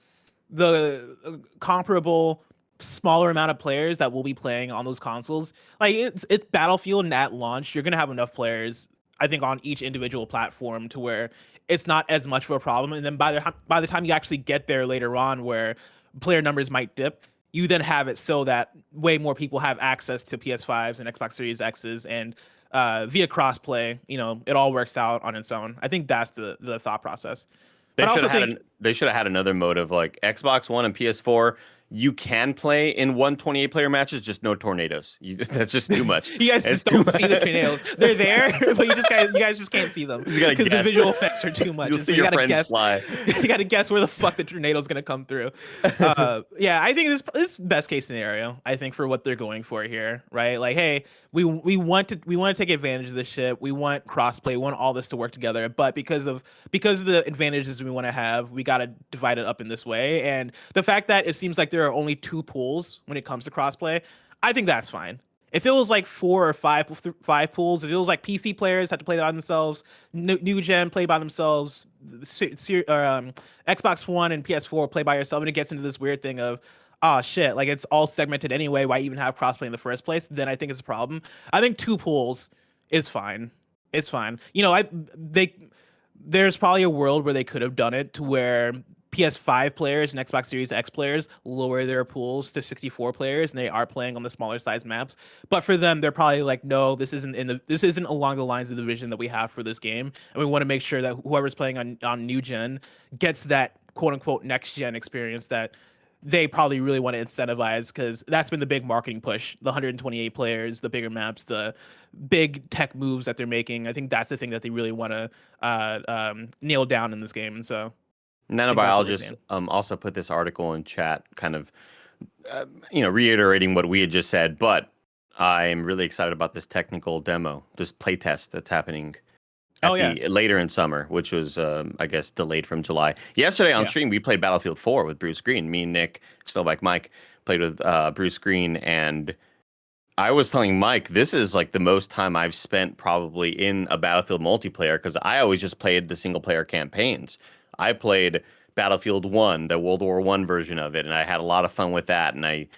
the comparable smaller amount of players that will be playing on those consoles, like it's Battlefield, and at launch you're gonna have enough players, I think, on each individual platform to where it's not as much of a problem. And then by the time you actually get there later on, where player numbers might dip, you then have it so that way more people have access to PS5s and Xbox Series X's, and via crossplay, it all works out on its own. I think that's the thought process. They should have had another mode of like Xbox One and PS4 you can play in 128 player matches, just no tornadoes. That's just too much. You guys It's just don't see the tornadoes. They're there, but you guys just can't see them You gotta because the guess. visual effects are too much. You'll And see you your gotta friends guess. fly. You gotta guess where the fuck the tornado's gonna come through. Yeah, I think this best case scenario. I think for what they're going for here, right? Like, hey, we want to take advantage of this shit. We want crossplay. We want all this to work together. But because of the advantages we want to have, we gotta divide it up in this way. And the fact that it seems like there are only 2 pools when it comes to crossplay, I think that's fine. If it was like 4 or 5 pools, if it was like PC players had to play by themselves, new gen play by themselves, Xbox One and PS4 play by yourself, and it gets into this weird thing of, oh shit, like it's all segmented anyway. Why even have crossplay in the first place? Then I think it's a problem. I think 2 pools is fine. It's fine. There's probably a world where they could have done it to where PS5 players and Xbox Series X players lower their pools to 64 players, and they are playing on the smaller size maps. But for them, they're probably like, no, this isn't along the lines of the vision that we have for this game, and we want to make sure that whoever's playing on new gen gets that quote unquote next gen experience that they probably really want to incentivize, because that's been the big marketing push. The 128 players, the bigger maps, the big tech moves that they're making. I think that's the thing that they really want to nail down in this game, and so. Nanobiologist also put this article in chat, kind of, reiterating what we had just said. But I'm really excited about this technical demo, this playtest that's happening later in summer, which was, I guess, delayed from July. Yesterday on stream, we played Battlefield 4 with Bruce Green. Me and Nick, Snowbike Mike, played with Bruce Green, and I was telling Mike, this is like the most time I've spent probably in a Battlefield multiplayer, because I always just played the single player campaigns. I played Battlefield 1, the World War I version of it, and I had a lot of fun with that. And I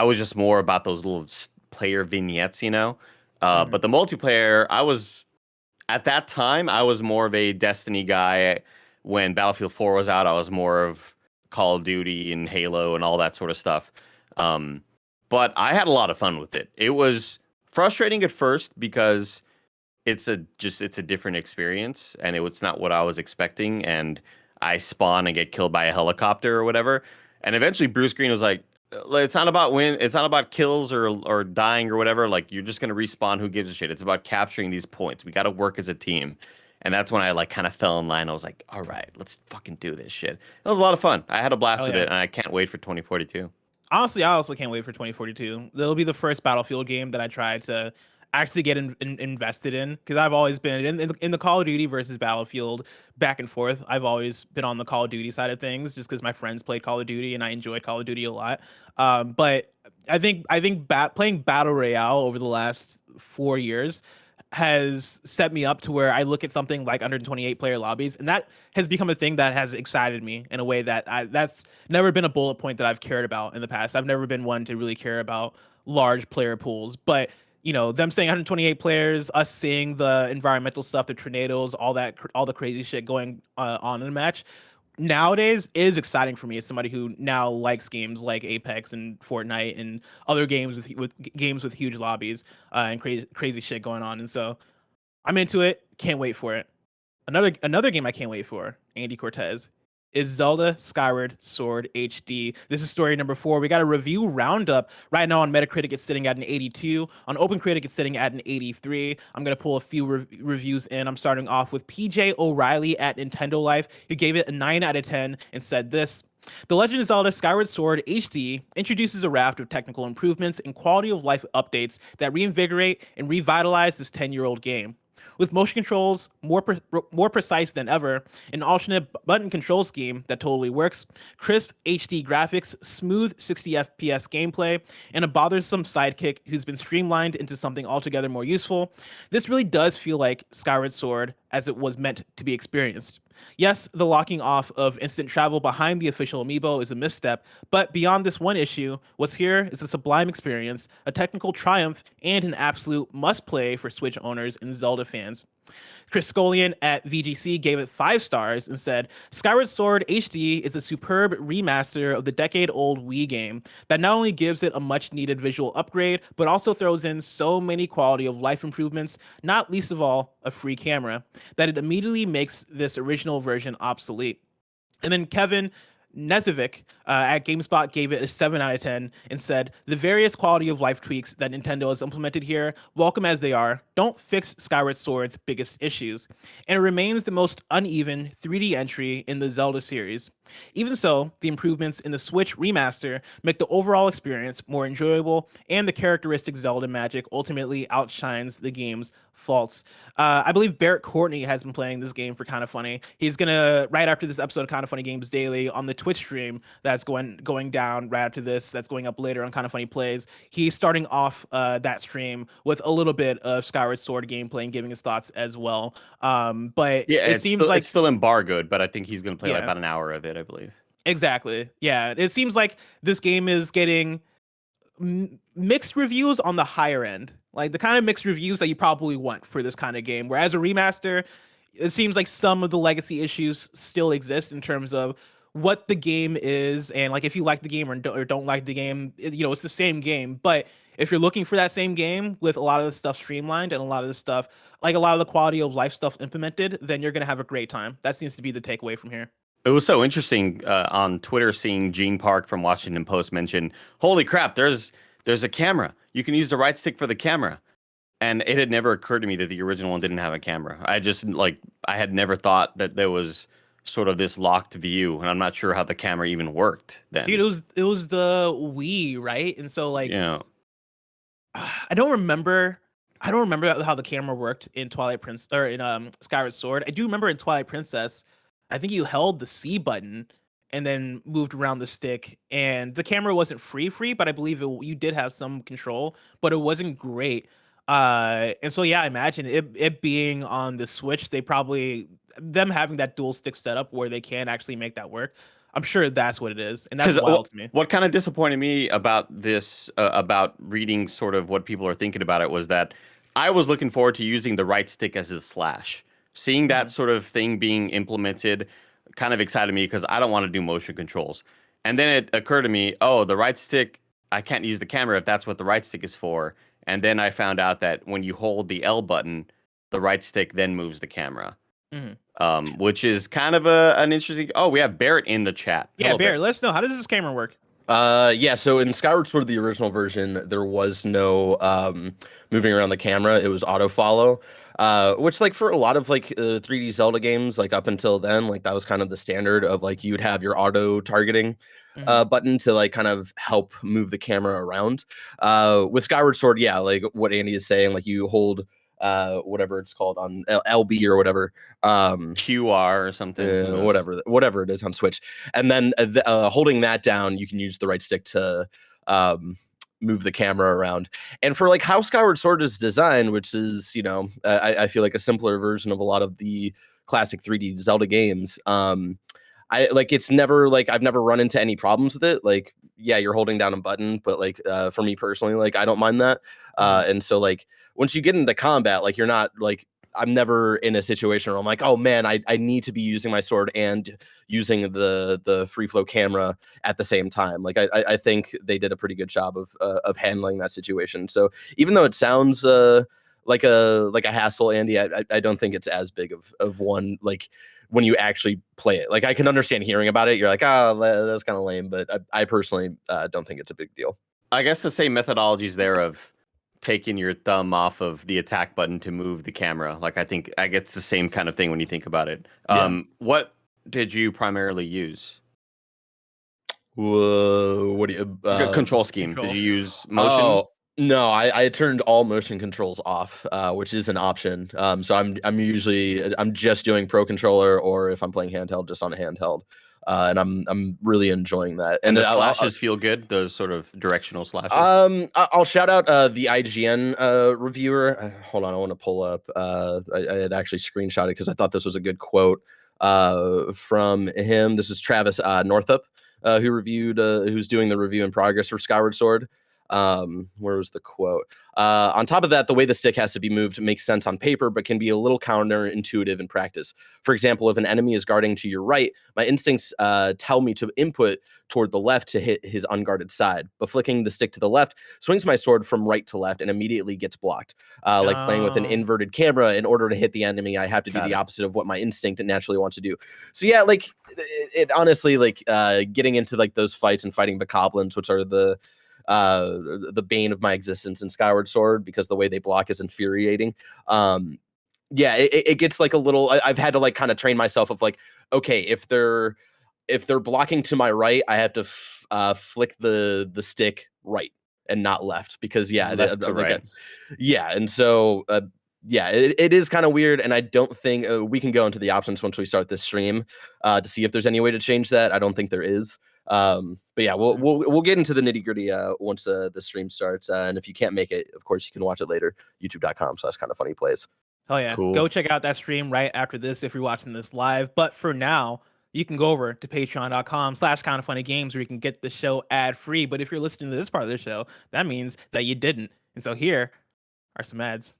was just more about those little player vignettes, But the multiplayer, at that time, I was more of a Destiny guy. When Battlefield 4 was out, I was more of Call of Duty and Halo and all that sort of stuff. But I had a lot of fun with it. It was frustrating at first because it's a different experience, and it's not what I was expecting, and I spawn and get killed by a helicopter or whatever. And eventually Bruce Green was like, it's not about kills or dying or whatever. Like, you're just gonna respawn, who gives a shit? It's about capturing these points. We gotta work as a team. And that's when I like kind of fell in line. I was like, all right, let's fucking do this shit. It was a lot of fun. I had a blast with it, and I can't wait for 2042. Honestly, I also can't wait for 2042. That'll be the first Battlefield game that I try to actually get invested in, because I've always been in the Call of Duty versus Battlefield back and forth. I've always been on the Call of Duty side of things, just because my friends played Call of Duty and I enjoyed Call of Duty a lot. But I think playing Battle Royale over the last 4 years has set me up to where I look at something like 128 player lobbies, and that has become a thing that has excited me in a way that that's never been a bullet point that I've cared about in the past. I've never been one to really care about large player pools, but them saying 128 players, us seeing the environmental stuff, the tornadoes, all the crazy shit going on in a match nowadays is exciting for me as somebody who now likes games like Apex and Fortnite and other games with huge lobbies and crazy shit going on. And so I'm into it. Can't wait for it. Another game I can't wait for, Andy Cortez, is Zelda Skyward Sword HD. This is story number 4. We got a review roundup. Right now on Metacritic, it's sitting at an 82. On OpenCritic, it's sitting at an 83. I'm going to pull a few reviews in. I'm starting off with PJ O'Reilly at Nintendo Life, who gave it a 9 out of 10 and said this: The Legend of Zelda Skyward Sword HD introduces a raft of technical improvements and quality of life updates that reinvigorate and revitalize this 10-year-old game. With motion controls more precise than ever, an alternate button control scheme that totally works, crisp HD graphics, smooth 60 FPS gameplay, and a bothersome sidekick who's been streamlined into something altogether more useful, this really does feel like Skyward Sword as it was meant to be experienced. Yes, the locking off of instant travel behind the official amiibo is a misstep, but beyond this one issue, what's here is a sublime experience, a technical triumph, and an absolute must-play for Switch owners and Zelda fans. Chris Scullion at VGC gave it 5 stars and said, Skyward Sword HD is a superb remaster of the decade-old Wii game that not only gives it a much-needed visual upgrade, but also throws in so many quality-of-life improvements, not least of all, a free camera, that it immediately makes this original version obsolete. And then Kevin, Nezovic at GameSpot gave it a 7 out of 10 and said, the various quality of life tweaks that Nintendo has implemented here, welcome as they are, don't fix Skyward Sword's biggest issues, and it remains the most uneven 3D entry in the Zelda series. Even so, the improvements in the Switch remaster make the overall experience more enjoyable, and the characteristic Zelda magic ultimately outshines the game's faults. I believe Barrett Courtney has been playing this game for Kind of Funny. He's gonna, right after this episode of Kind of Funny Games Daily on the Twitch stream that's going down right after this, that's going up later on Kind of Funny Plays, he's starting off that stream with a little bit of Skyward Sword gameplay and giving his thoughts as well. But Yeah, it seems like it's still embargoed, but I think he's going to play like about an hour of it, I believe. Exactly. Yeah, it seems like this game is getting mixed reviews on the higher end, like the kind of mixed reviews that you probably want for this kind of game. Whereas a remaster, it seems like some of the legacy issues still exist in terms of what the game is, and like if you like the game or don't like the game, it's the same game. But if you're looking for that same game with a lot of the stuff streamlined and a lot of the stuff, like a lot of the quality of life stuff implemented, then you're gonna have a great time. That seems to be the takeaway from here. It was so interesting on Twitter seeing Gene Park from Washington Post mention, "Holy crap! There's a camera. You can use the right stick for the camera." And it had never occurred to me that the original one didn't have a camera. I had never thought that there was sort of this locked view, and I'm not sure how the camera even worked then. Dude, it was the Wii, right? And so like, I don't remember how the camera worked in Twilight Princess or in Skyward Sword. I do remember in Twilight Princess, I think you held the C button and then moved around the stick, and the camera wasn't free, but I believe you did have some control, but it wasn't great. And so yeah, I imagine it being on the Switch, them having that dual stick setup where they can actually make that work. I'm sure that's what it is, and that's wild to me. What kind of disappointed me about this, about reading sort of what people are thinking about it, was that I was looking forward to using the right stick as a slash. Seeing that sort of thing being implemented kind of excited me because I don't want to do motion controls. And then it occurred to me, oh, the right stick, I can't use the camera if that's what the right stick is for. And then I found out that when you hold the L button, the right stick then moves the camera. Which is kind of an interesting... Oh, we have Barrett in the chat. Yeah, Hello, Barrett, let us know. How does this camera work? So in Skyward Sword, the original version, there was no moving around the camera. It was auto follow, which like for a lot of like 3D Zelda games, like up until then, like that was kind of the standard of like you'd have your auto targeting button to like kind of help move the camera around. With Skyward Sword, yeah, like what Andy is saying, like you hold whatever it's called on LB or whatever, QR or something, whatever it is on Switch, and then holding that down, you can use the right stick to move the camera around. And for like how Skyward Sword is designed, which is I feel like a simpler version of a lot of the classic 3D Zelda games, I like it's never like I've never run into any problems with it. Like, yeah, you're holding down a button, but like for me personally, like I don't mind that. And so like once you get into combat, like you're not like I'm never in a situation where I'm like, oh man, I need to be using my sword and using the free flow camera at the same time. Like I think they did a pretty good job of handling that situation. So even though it sounds like a hassle, Andy, I don't think it's as big of one, like when you actually play it. Like I can understand hearing about it, you're like, oh, that's kind of lame, but I personally don't think it's a big deal. I guess the same methodologies there of taking your thumb off of the attack button to move the camera. Like I guess the same kind of thing when you think about it. What did you primarily use? Whoa, what do you control scheme? Did you use motion? Oh, no, I turned all motion controls off, which is an option. So I'm just doing Pro Controller, or if I'm playing handheld, just on a handheld. And I'm really enjoying that. And the slashes feel good, those sort of directional slashes. I'll shout out the IGN reviewer. Hold on, I want to pull up. I had actually screenshotted because I thought this was a good quote from him. This is Travis Northup, who reviewed, who's doing the review in progress for Skyward Sword. Where was the quote? On top of that, the way the stick has to be moved makes sense on paper, but can be a little counterintuitive in practice. For example, if an enemy is guarding to your right, my instincts tell me to input toward the left to hit his unguarded side. But flicking the stick to the left swings my sword from right to left and immediately gets blocked. Like playing with an inverted camera, in order to hit the enemy, I have to do the opposite of what my instinct naturally wants to do. So yeah, like it honestly, like getting into like those fights and fighting bokoblins, which are the bane of my existence in Skyward Sword, because the way they block is infuriating. Yeah, it gets like a little. I've had to like kind of train myself of like, okay, if they're blocking to my right, I have to flick the stick right and not left, because left to right. Yeah, and so yeah, it is kind of weird, and I don't think we can go into the options once we start this stream to see if there's any way to change that. I don't think there is. But yeah, we'll get into the nitty gritty once the stream starts. And if you can't make it, of course you can watch it later. youtube.com/kindoffunnyplays. Oh yeah, Cool. Go check out that stream right after this if you're watching this live. But for now, you can go over to patreon.com/kindoffunnygames where you can get the show ad free. But if you're listening to this part of the show, that means that you didn't. And so here are some ads.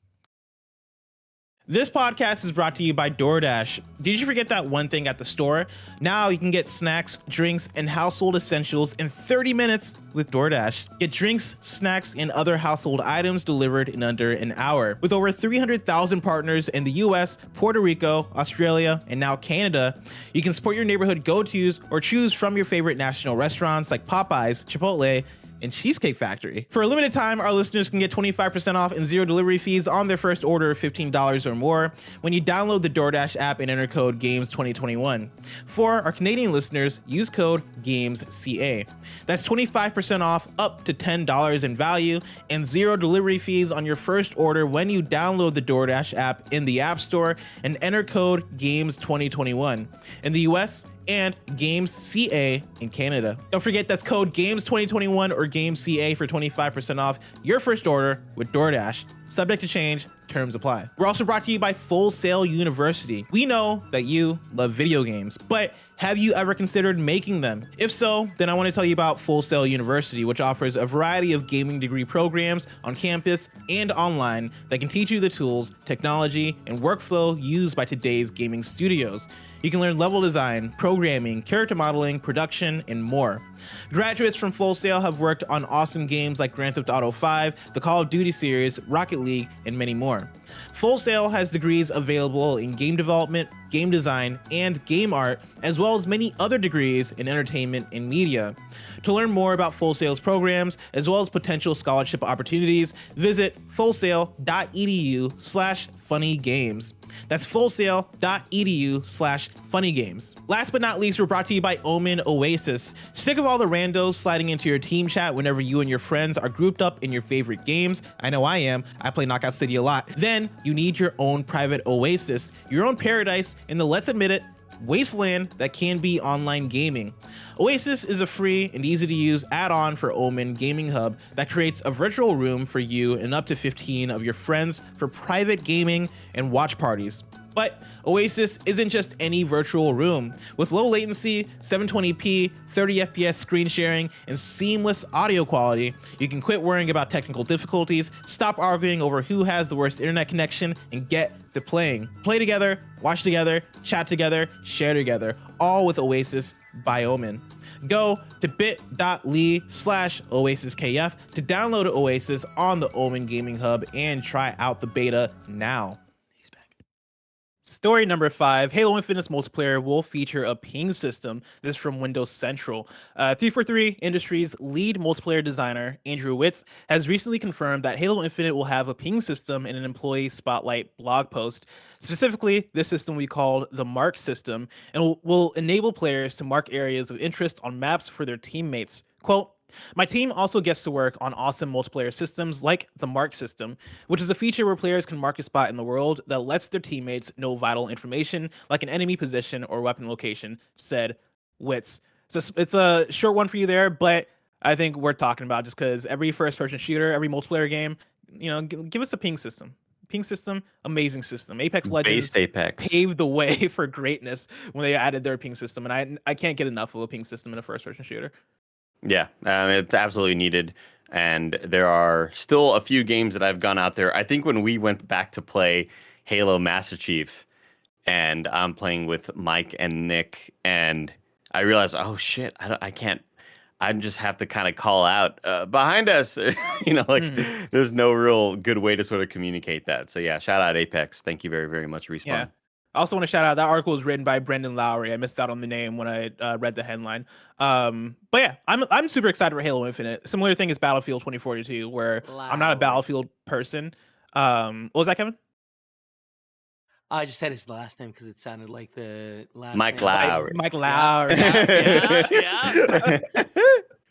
This podcast is brought to you by DoorDash. Did you forget that one thing at the store? Now you can get snacks, drinks, and household essentials in 30 minutes with DoorDash. Get drinks, snacks, and other household items delivered in under an hour. With over 300,000 partners in the US, Puerto Rico, Australia, and now Canada, you can support your neighborhood go-tos or choose from your favorite national restaurants like Popeyes, Chipotle, and Cheesecake Factory. For a limited time, our listeners can get 25% off and 0 delivery fees on their first order of $15 or more when you download the DoorDash app and enter code GAMES2021. For our Canadian listeners, use code GAMESCA. That's 25% off up to $10 in value and 0 delivery fees on your first order when you download the DoorDash app in the App Store and enter code GAMES2021. In the US, and GAMESCA in Canada. Don't forget, that's code GAMES2021 or GAMESCA for 25% off your first order with DoorDash. Subject to change, terms apply. We're also brought to you by Full Sail University. We know that you love video games, but have you ever considered making them? If so, then I want to tell you about Full Sail University, which offers a variety of gaming degree programs on campus and online that can teach you the tools, technology, and workflow used by today's gaming studios. You can learn level design, programming, character modeling, production, and more. Graduates from Full Sail have worked on awesome games like Grand Theft Auto 5, the Call of Duty series, Rocket League, and many more. Full Sail has degrees available in game development, game design, and game art, as well as many other degrees in entertainment and media. To learn more about Full Sail's programs, as well as potential scholarship opportunities, visit fullsail.edu/funnygames. That's fullsail.edu/funnygames. Last but not least, we're brought to you by Omen Oasis. Sick of all the randos sliding into your team chat whenever you and your friends are grouped up in your favorite games? I know I am. I play Knockout City a lot. Then you need your own private oasis, your own paradise in the, let's admit it, wasteland that can be online gaming. Oasis is a free and easy to use add-on for Omen Gaming Hub that creates a virtual room for you and up to 15 of your friends for private gaming and watch parties. But Oasis isn't just any virtual room. With low latency, 720p, 30 FPS screen sharing, and seamless audio quality, you can quit worrying about technical difficulties, stop arguing over who has the worst internet connection, and get to playing. Play together, watch together, chat together, share together, all with Oasis by Omen. Go to bit.ly/OasisKF to download Oasis on the Omen Gaming Hub and try out the beta now. Story number 5, Halo Infinite's multiplayer will feature a ping system. This is from Windows Central. 343 Industries lead multiplayer designer Andrew Witz has recently confirmed that Halo Infinite will have a ping system in an employee spotlight blog post. Specifically, this system we called the Mark system, and will enable players to mark areas of interest on maps for their teammates. Quote, "My team also gets to work on awesome multiplayer systems like the Mark system, which is a feature where players can mark a spot in the world that lets their teammates know vital information like an enemy position or weapon location," said Witz. So it's a short one for you there, but I think we're talking about just because every first-person shooter, every multiplayer game, you know, give us a ping system. Ping system, amazing system. Apex Legends paved the way for greatness when they added their ping system, and I can't get enough of a ping system in a first-person shooter. Yeah, it's absolutely needed. And there are still a few games that I've gone out there. I think when we went back to play Halo Master Chief, and I'm playing with Mike and Nick, and I realized, oh shit, I can't. I just have to kind of call out behind us. There's no real good way to sort of communicate that. So yeah, shout out Apex. Thank you very, very much, Respawn. Yeah. I also want to shout out that article was written by Brendan Lowry. I missed out on the name when I read the headline. But yeah, I'm super excited for Halo Infinite. Similar thing is Battlefield 2042, where I'm not a Battlefield person. What was that, Kevin? I just said his last name because it sounded like the last Mike name. Lowry. Mike Lowry. Yeah.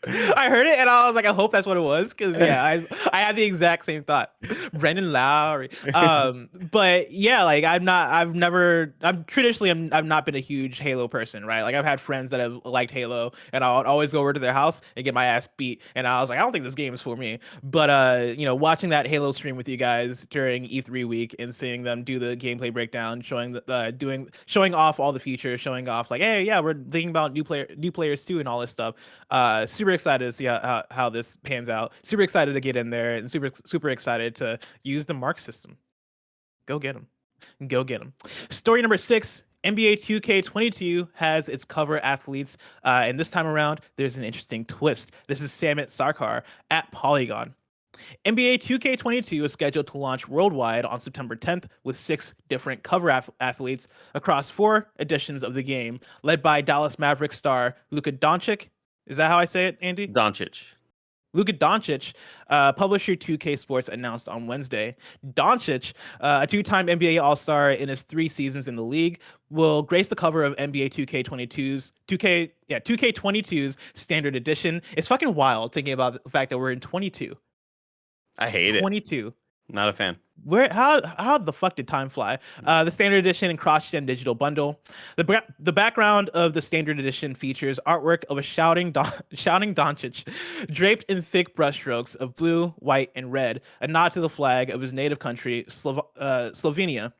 I heard it and I was like, I hope that's what it was, because I had the exact same thought. Brendan Lowry. But yeah, like I've not been a huge Halo person, right? Like I've had friends that have liked Halo, and I'll always go over to their house and get my ass beat. And I was like, I don't think this game is for me. But watching that Halo stream with you guys during E3 week and seeing them do the gameplay breakdown, showing off all the features, showing off like, hey, yeah, we're thinking about new players too, and all this stuff. Super excited to see how this pans out. Super excited to get in there, and super excited to use the mark system. Go get them. Story number 6. NBA 2K22 has its cover athletes, and this time around, there's an interesting twist. This is Samit Sarkar at Polygon. NBA 2K22 is scheduled to launch worldwide on September 10th with 6 different cover athletes across 4 editions of the game, led by Dallas Mavericks star Luka Doncic. Is that how I say it, Andy? Doncic. Luka Doncic, publisher 2K Sports announced on Wednesday. Doncic, a 2-time NBA All-Star in his 3 seasons in the league, will grace the cover of NBA 2K22's Standard Edition. It's fucking wild thinking about the fact that we're in 22. I hate it. 22. Not a fan. How the fuck did time fly? The Standard Edition and cross-gen digital bundle. The background of the Standard Edition features artwork of a shouting Doncic, draped in thick brushstrokes of blue, white, and red, a nod to the flag of his native country, Slovenia.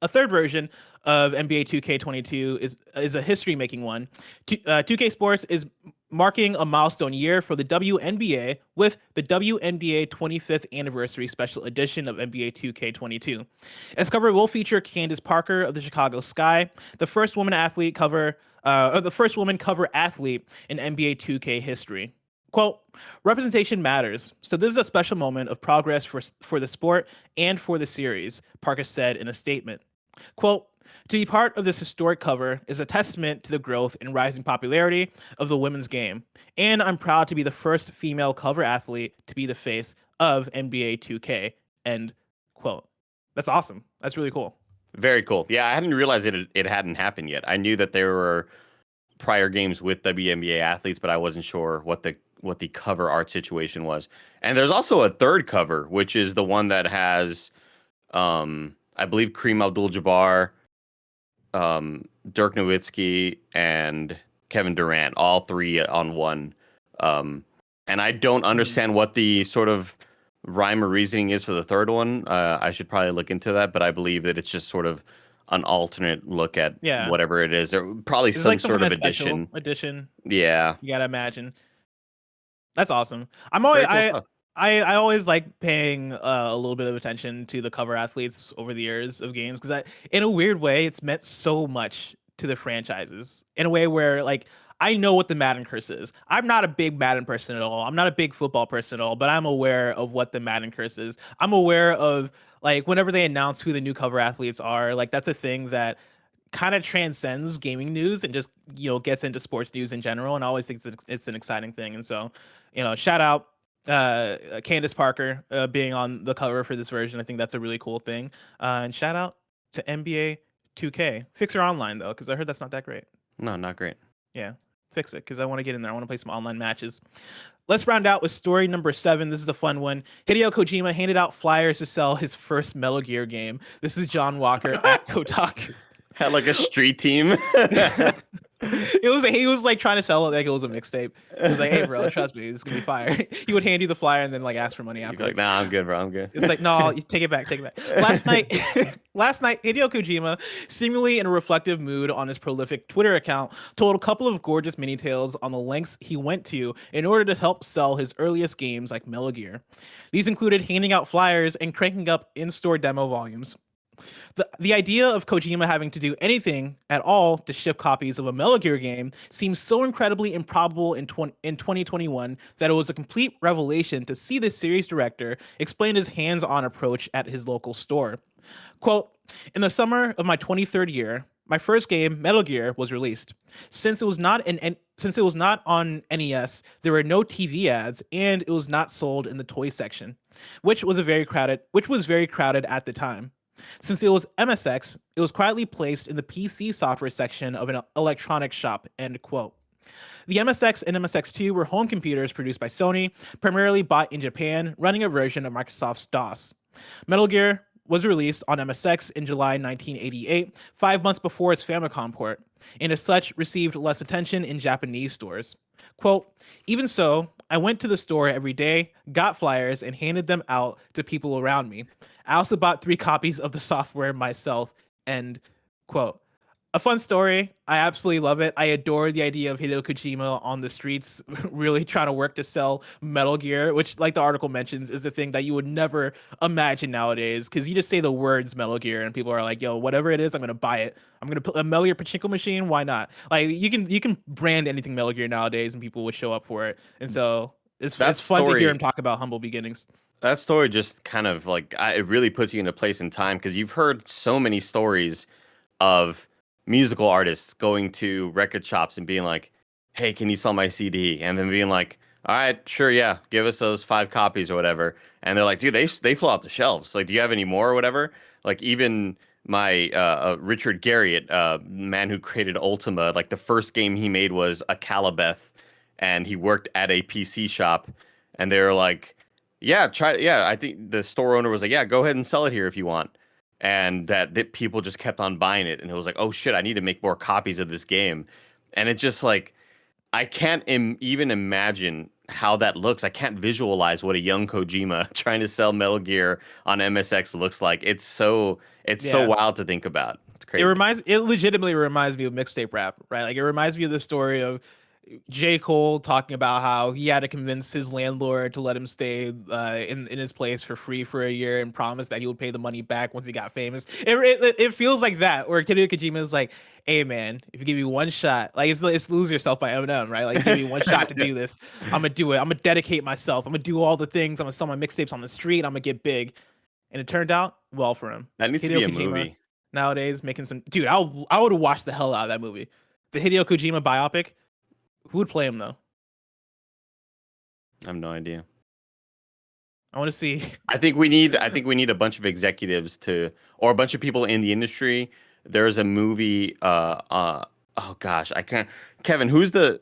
A third version of NBA 2K22 is a history-making one. 2K Sports is marking a milestone year for the WNBA with the WNBA 25th Anniversary Special Edition of NBA 2K22. Its cover will feature Candace Parker of the Chicago Sky, the first woman cover athlete in NBA 2K history. Quote, representation matters, so this is a special moment of progress for the sport and for the series, Parker said in a statement. Quote, to be part of this historic cover is a testament to the growth and rising popularity of the women's game, and I'm proud to be the first female cover athlete to be the face of NBA 2K, end quote. That's awesome. That's really cool. Very cool. Yeah, I hadn't realized it hadn't happened yet. I knew that there were prior games with WNBA athletes, but I wasn't sure what the cover art situation was. And there's also a third cover, which is the one that has, I believe, Kareem Abdul-Jabbar, Dirk Nowitzki, and Kevin Durant, all 3 on one. And I don't understand what the sort of rhyme or reasoning is for the third one. I should probably look into that, but I believe that it's just sort of an alternate look at whatever it is. There probably some like sort of edition. Yeah, you gotta imagine. That's awesome. I always like paying a little bit of attention to the cover athletes over the years of games, because in a weird way, it's meant so much to the franchises in a way where, like, I know what the Madden curse is. I'm not a big Madden person at all. I'm not a big football person at all, but I'm aware of what the Madden curse is. I'm aware of, like, whenever they announce who the new cover athletes are, like, that's a thing that kind of transcends gaming news and just, gets into sports news in general. And I always think it's an exciting thing. And so, shout out Candace Parker being on the cover for this version. I think that's a really cool thing. And shout out to NBA 2K. Fix your online, though, because I heard that's not that great. No, not great. Yeah, fix it, because I want to get in there. I want to play some online matches. Let's round out with story number 7. This is a fun one. Hideo Kojima handed out flyers to sell his first Metal Gear game. This is John Walker at Kotaku. Had like a street team. He was like trying to sell it like it was a mixtape. He was like, "Hey, bro, trust me, it's gonna be fire." He would hand you the flyer and then like ask for money You'd be afterwards. like, nah, I'm good, bro. I'm good. It's like, no, you take it back, take it back. Last night, Hideo Kojima, seemingly in a reflective mood on his prolific Twitter account, told a couple of gorgeous mini tales on the lengths he went to in order to help sell his earliest games like Metal Gear. These included handing out flyers and cranking up in-store demo volumes. The idea of Kojima having to do anything at all to ship copies of a Metal Gear game seems so incredibly improbable in 2021 that it was a complete revelation to see the series director explain his hands-on approach at his local store. Quote, "In the summer of my 23rd year, my first game, Metal Gear, was released. Since it was not on NES, there were no TV ads, and it was not sold in the toy section, which was very crowded at the time. Since it was MSX, it was quietly placed in the PC software section of an electronics shop," end quote. The MSX and MSX2 were home computers produced by Sony, primarily bought in Japan, running a version of Microsoft's DOS. Metal Gear was released on MSX in July 1988, 5 months before its Famicom port, and as such received less attention in Japanese stores. Quote, "Even so, I went to the store every day, got flyers, and handed them out to people around me. I also bought 3 copies of the software myself," end quote. A fun story. I absolutely love it. I adore the idea of Hideo Kojima on the streets really trying to work to sell Metal Gear, which, like the article mentions, is the thing that you would never imagine nowadays, because you just say the words Metal Gear and people are like, yo, whatever it is, I'm going to buy it. I'm going to put a Metal Gear pachinko machine. Why not? Like, you can brand anything Metal Gear nowadays and people would show up for it. And so it's fun to hear him talk about humble beginnings. That story just kind of like, it really puts you in a place in time, because you've heard so many stories of musical artists going to record shops and being like, "Hey, can you sell my CD?" And then being like, "All right, sure, yeah, give us those 5 copies or whatever." And they're like, "Dude, they fall off the shelves. Like, do you have any more or whatever?" Like, even my Richard Garriott, man who created Ultima, like the first game he made was a Calibeth, and he worked at a PC shop, and they were like, "Yeah, try it." Yeah, I think the store owner was like, "Yeah, go ahead and sell it here if you want." And that people just kept on buying it, and it was like, oh shit, I need to make more copies of this game. And it just like, I can't even imagine how that looks. I can't visualize what a young Kojima trying to sell Metal Gear on MSX looks like. It's so wild to think about. It's crazy. It legitimately reminds me of mixtape rap, right? Like, it reminds me of the story of J. Cole talking about how he had to convince his landlord to let him stay in his place for free for a year and promise that he would pay the money back once he got famous. It feels like that, where Hideo Kojima is like, "Hey man, if you give me one shot," like it's Lose Yourself by Eminem, right? Like, give me one shot to do this, I'm gonna do it. I'm gonna dedicate myself. I'm gonna do all the things. I'm gonna sell my mixtapes on the street. I'm gonna get big. And it turned out well for him. That needs Hideo to be a Kojima movie. Nowadays, making some dude. I would have watched the hell out of that movie. The Hideo Kojima biopic. Who would play him though? I have no idea. I want to see. I think we need a bunch of executives or a bunch of people in the industry. There's a movie. Oh gosh, I can't. Kevin, who's the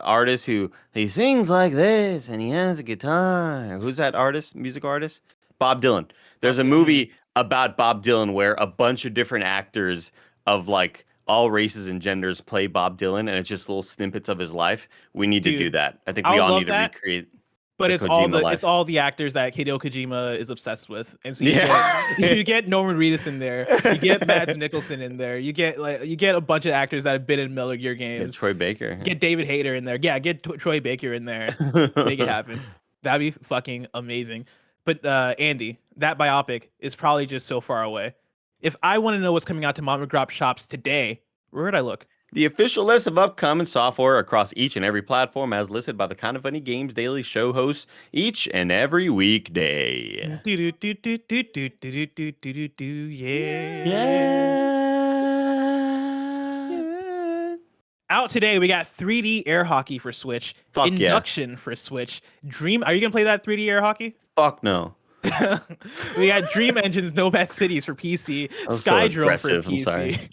artist who he sings like this and he has a guitar? Who's that artist? Music artist? Bob Dylan. There's a movie about Bob Dylan where a bunch of different actors of like all races and genders play Bob Dylan, and it's just little snippets of his life. We need to do that. I think we all need to recreate. But it's all the actors that Hideo Kojima is obsessed with, and so you get Norman Reedus in there, you get Mads Mikkelsen in there, you get a bunch of actors that have been in Metal Gear games. Get Troy Baker. Get David Hayter in there. Yeah, get Troy Baker in there. Make it happen. That'd be fucking amazing. But Andy, that biopic is probably just so far away. If I want to know what's coming out to mom and pop shops today, where would I look? The official list of upcoming software across each and every platform as listed by the Kind of Funny Games Daily Show hosts each and every weekday. Yeah. Out today, we got 3D air hockey for Switch. Fuck Induction for Switch. Are you going to play that 3D air hockey? Fuck no. We got Dream Engines Nomad Cities for PC. Skydrome for PC.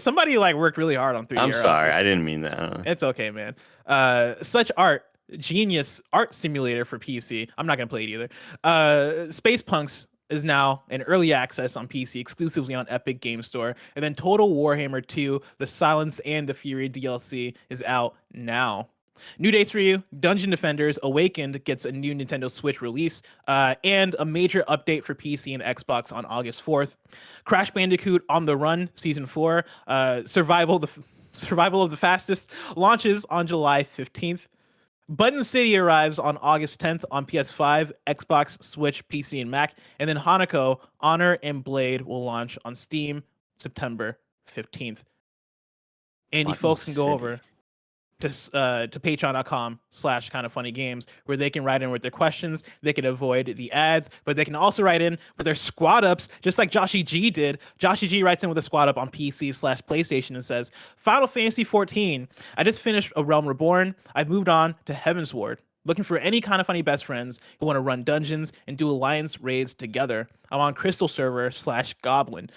Somebody like worked really hard on 3D. I'm sorry, I didn't mean that. It's okay, man. Such Art Genius Art Simulator for PC. I'm not gonna play it either. Space Punks is now in early access on PC exclusively on Epic Game Store. And then Total Warhammer 2, The Silence and the Fury DLC is out now. New dates for you: Dungeon Defenders Awakened gets a new Nintendo Switch release, and a major update for PC and Xbox on August 4th. Crash Bandicoot On the Run Season 4, Survival of the Fastest launches on July 15th. Button City arrives on August 10th on PS5, Xbox, Switch, PC, and Mac. And then Hanako, Honor, and Blade will launch on Steam September 15th. Andy, folks can go over to patreon.com/kindoffunnygames, where they can write in with their questions. They can avoid the ads, but they can also write in with their squad ups, just like JoshyG did. JoshyG writes in with a squad up on PC/PlayStation and says, Final Fantasy 14. I just finished A Realm Reborn. I've moved on to Heavensward. Looking for any kind of funny best friends who want to run dungeons and do alliance raids together. I'm on Crystal Server /Goblin.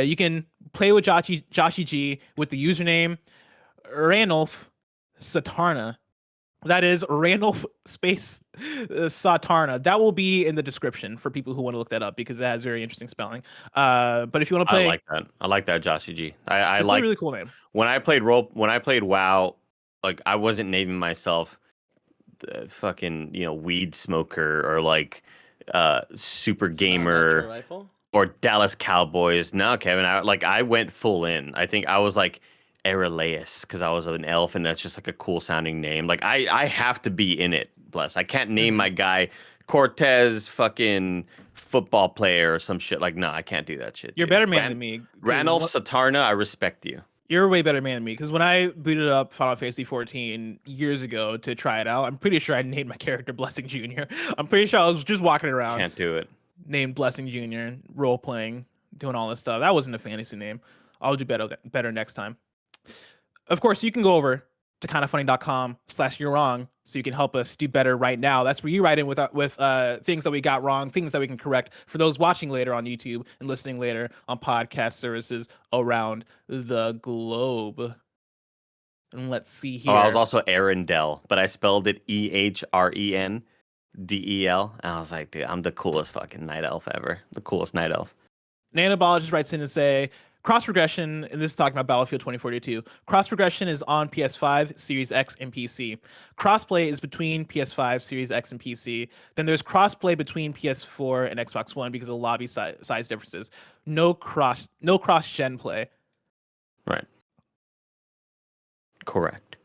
You can play with JoshyG with the username Ranulf Sah'Tarna. That is Ranulf space Sah'Tarna. That will be in the description for people who want to look that up, because it has very interesting spelling. But if you want to play, I like that JoshyG. I it's like a really cool name. When I played WoW, like I wasn't naming myself the fucking weed smoker or like super gamer or Dallas Cowboys. No, Kevin, I went full in. I think I was like Araleus because I was an elf, and that's just like a cool sounding name. Like I have to be in it. Bless. I can't name my guy Cortez fucking football player or some shit. Like, no, I can't do that shit. You're a better man than me. Ranulf Sah'Tarna, I respect you. You're a way better man than me, because when I booted up Final Fantasy 14 years ago to try it out, I'm pretty sure I named my character Blessing Jr. I'm pretty sure I was just walking around. Can't do it. Named Blessing Jr., role playing, doing all this stuff. That wasn't a fantasy name. I'll do better next time. Of course, you can go over to kindoffunny.com/you're wrong, so you can help us do better right now. That's where you write in with things that we got wrong, things that we can correct for those watching later on YouTube and listening later on podcast services around the globe. And let's see here. Oh, I was also Arendelle, but I spelled it EHRENDEL. And I was like, dude, I'm the coolest fucking night elf ever. The coolest night elf. Nanobologist writes in to say, cross progression, and this is talking about Battlefield 2042. Cross progression is on PS5, Series X, and PC. Crossplay is between PS5, Series X, and PC. Then there's crossplay between PS4 and Xbox One because of lobby size differences. No cross gen play. Right. Correct.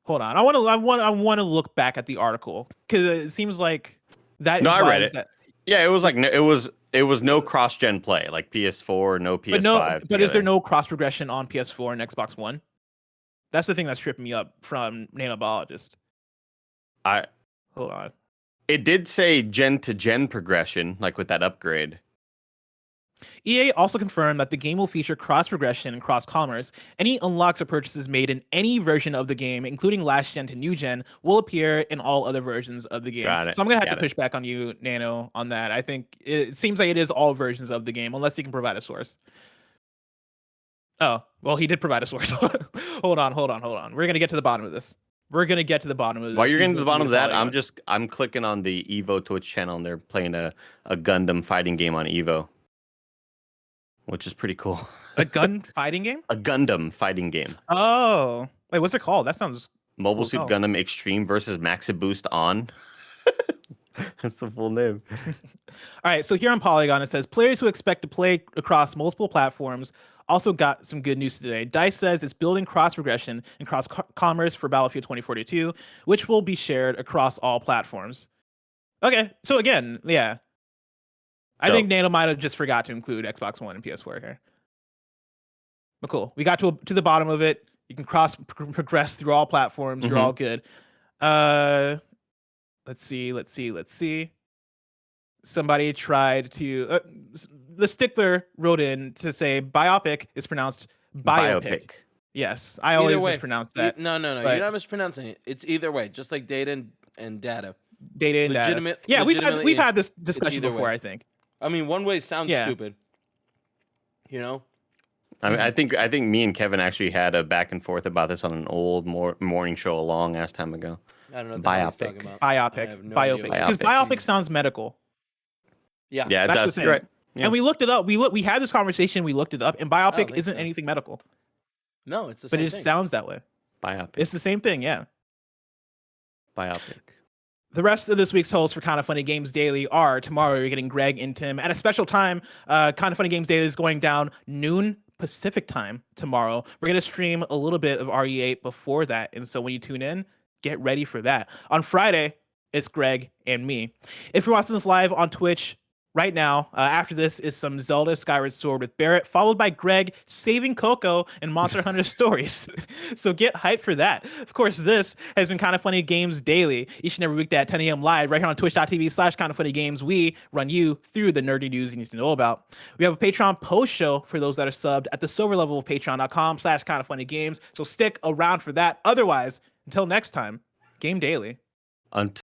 Hold on, I want to look back at the article, because it seems like that. No, I read it. Yeah, it was like it was no cross-gen play, like PS4, no PS5. But is there no cross progression on PS4 and Xbox One? That's the thing that's tripping me up from Nanobologist. Hold on. It did say gen-to-gen progression, like with that upgrade. EA also confirmed that the game will feature cross-progression and cross-commerce. Any unlocks or purchases made in any version of the game, including last-gen to new-gen, will appear in all other versions of the game. So I'm going to have to push back on you, Nano, on that. I think it seems like it is all versions of the game, unless you can provide a source. Oh, well, he did provide a source. Hold on. We're going to get to the bottom of this. While you're getting to the bottom of that, I'm clicking on the Evo Twitch channel, and they're playing a Gundam fighting game on Evo, which is pretty cool. A gun fighting game? A Gundam fighting game. Oh. Wait, what's it called? That sounds Mobile Suit Gundam Extreme versus Maxi Boost On. That's the full name. All right, so here on Polygon, it says, players who expect to play across multiple platforms also got some good news today. DICE says it's building cross-progression and cross-commerce for Battlefield 2042, which will be shared across all platforms. Okay, so again, yeah. I think Nano might have just forgot to include Xbox One and PS4 here. But cool. We got to the bottom of it. You can progress through all platforms. You're all good. Let's see. Somebody tried to... the stickler wrote in to say biopic is pronounced biopic. Yes, I always mispronounce that. No, you're not mispronouncing it. It's either way, just like data and data. Data and data. Yeah, we've had this discussion before, I think. I mean, one way sounds stupid. You know? I mean, I think me and Kevin actually had a back and forth about this on an old morning show a long ass time ago. I don't know what biopic. talking about. Biopic. Because biopic sounds medical. Yeah. Yeah, it That's the does. thing. You're right. Yeah. And we looked it up. We had this conversation. We looked it up, and biopic think isn't so. anything medical, No, it's the but same it just thing. sounds that way. Biopic. It's the same thing, yeah. Biopic. The rest of this week's hosts for Kind of Funny Games Daily are tomorrow. You're getting Greg and Tim at a special time. Kind of Funny Games Daily is going down noon Pacific time tomorrow. We're going to stream a little bit of RE8 before that. And so when you tune in, get ready for that. On Friday, it's Greg and me. If you're watching this live on Twitch right now, after this is some Zelda Skyward Sword with Barrett, followed by Greg saving Coco and Monster Hunter stories. So get hyped for that. Of course, this has been Kind of Funny Games Daily, each and every weekday at 10 a.m. live right here on twitch.tv/kindoffunnygames. We run you through the nerdy news you need to know about. We have a Patreon post show for those that are subbed at the silver level of patreon.com/kindoffunnygames. So stick around for that. Otherwise, until next time, Game Daily. Until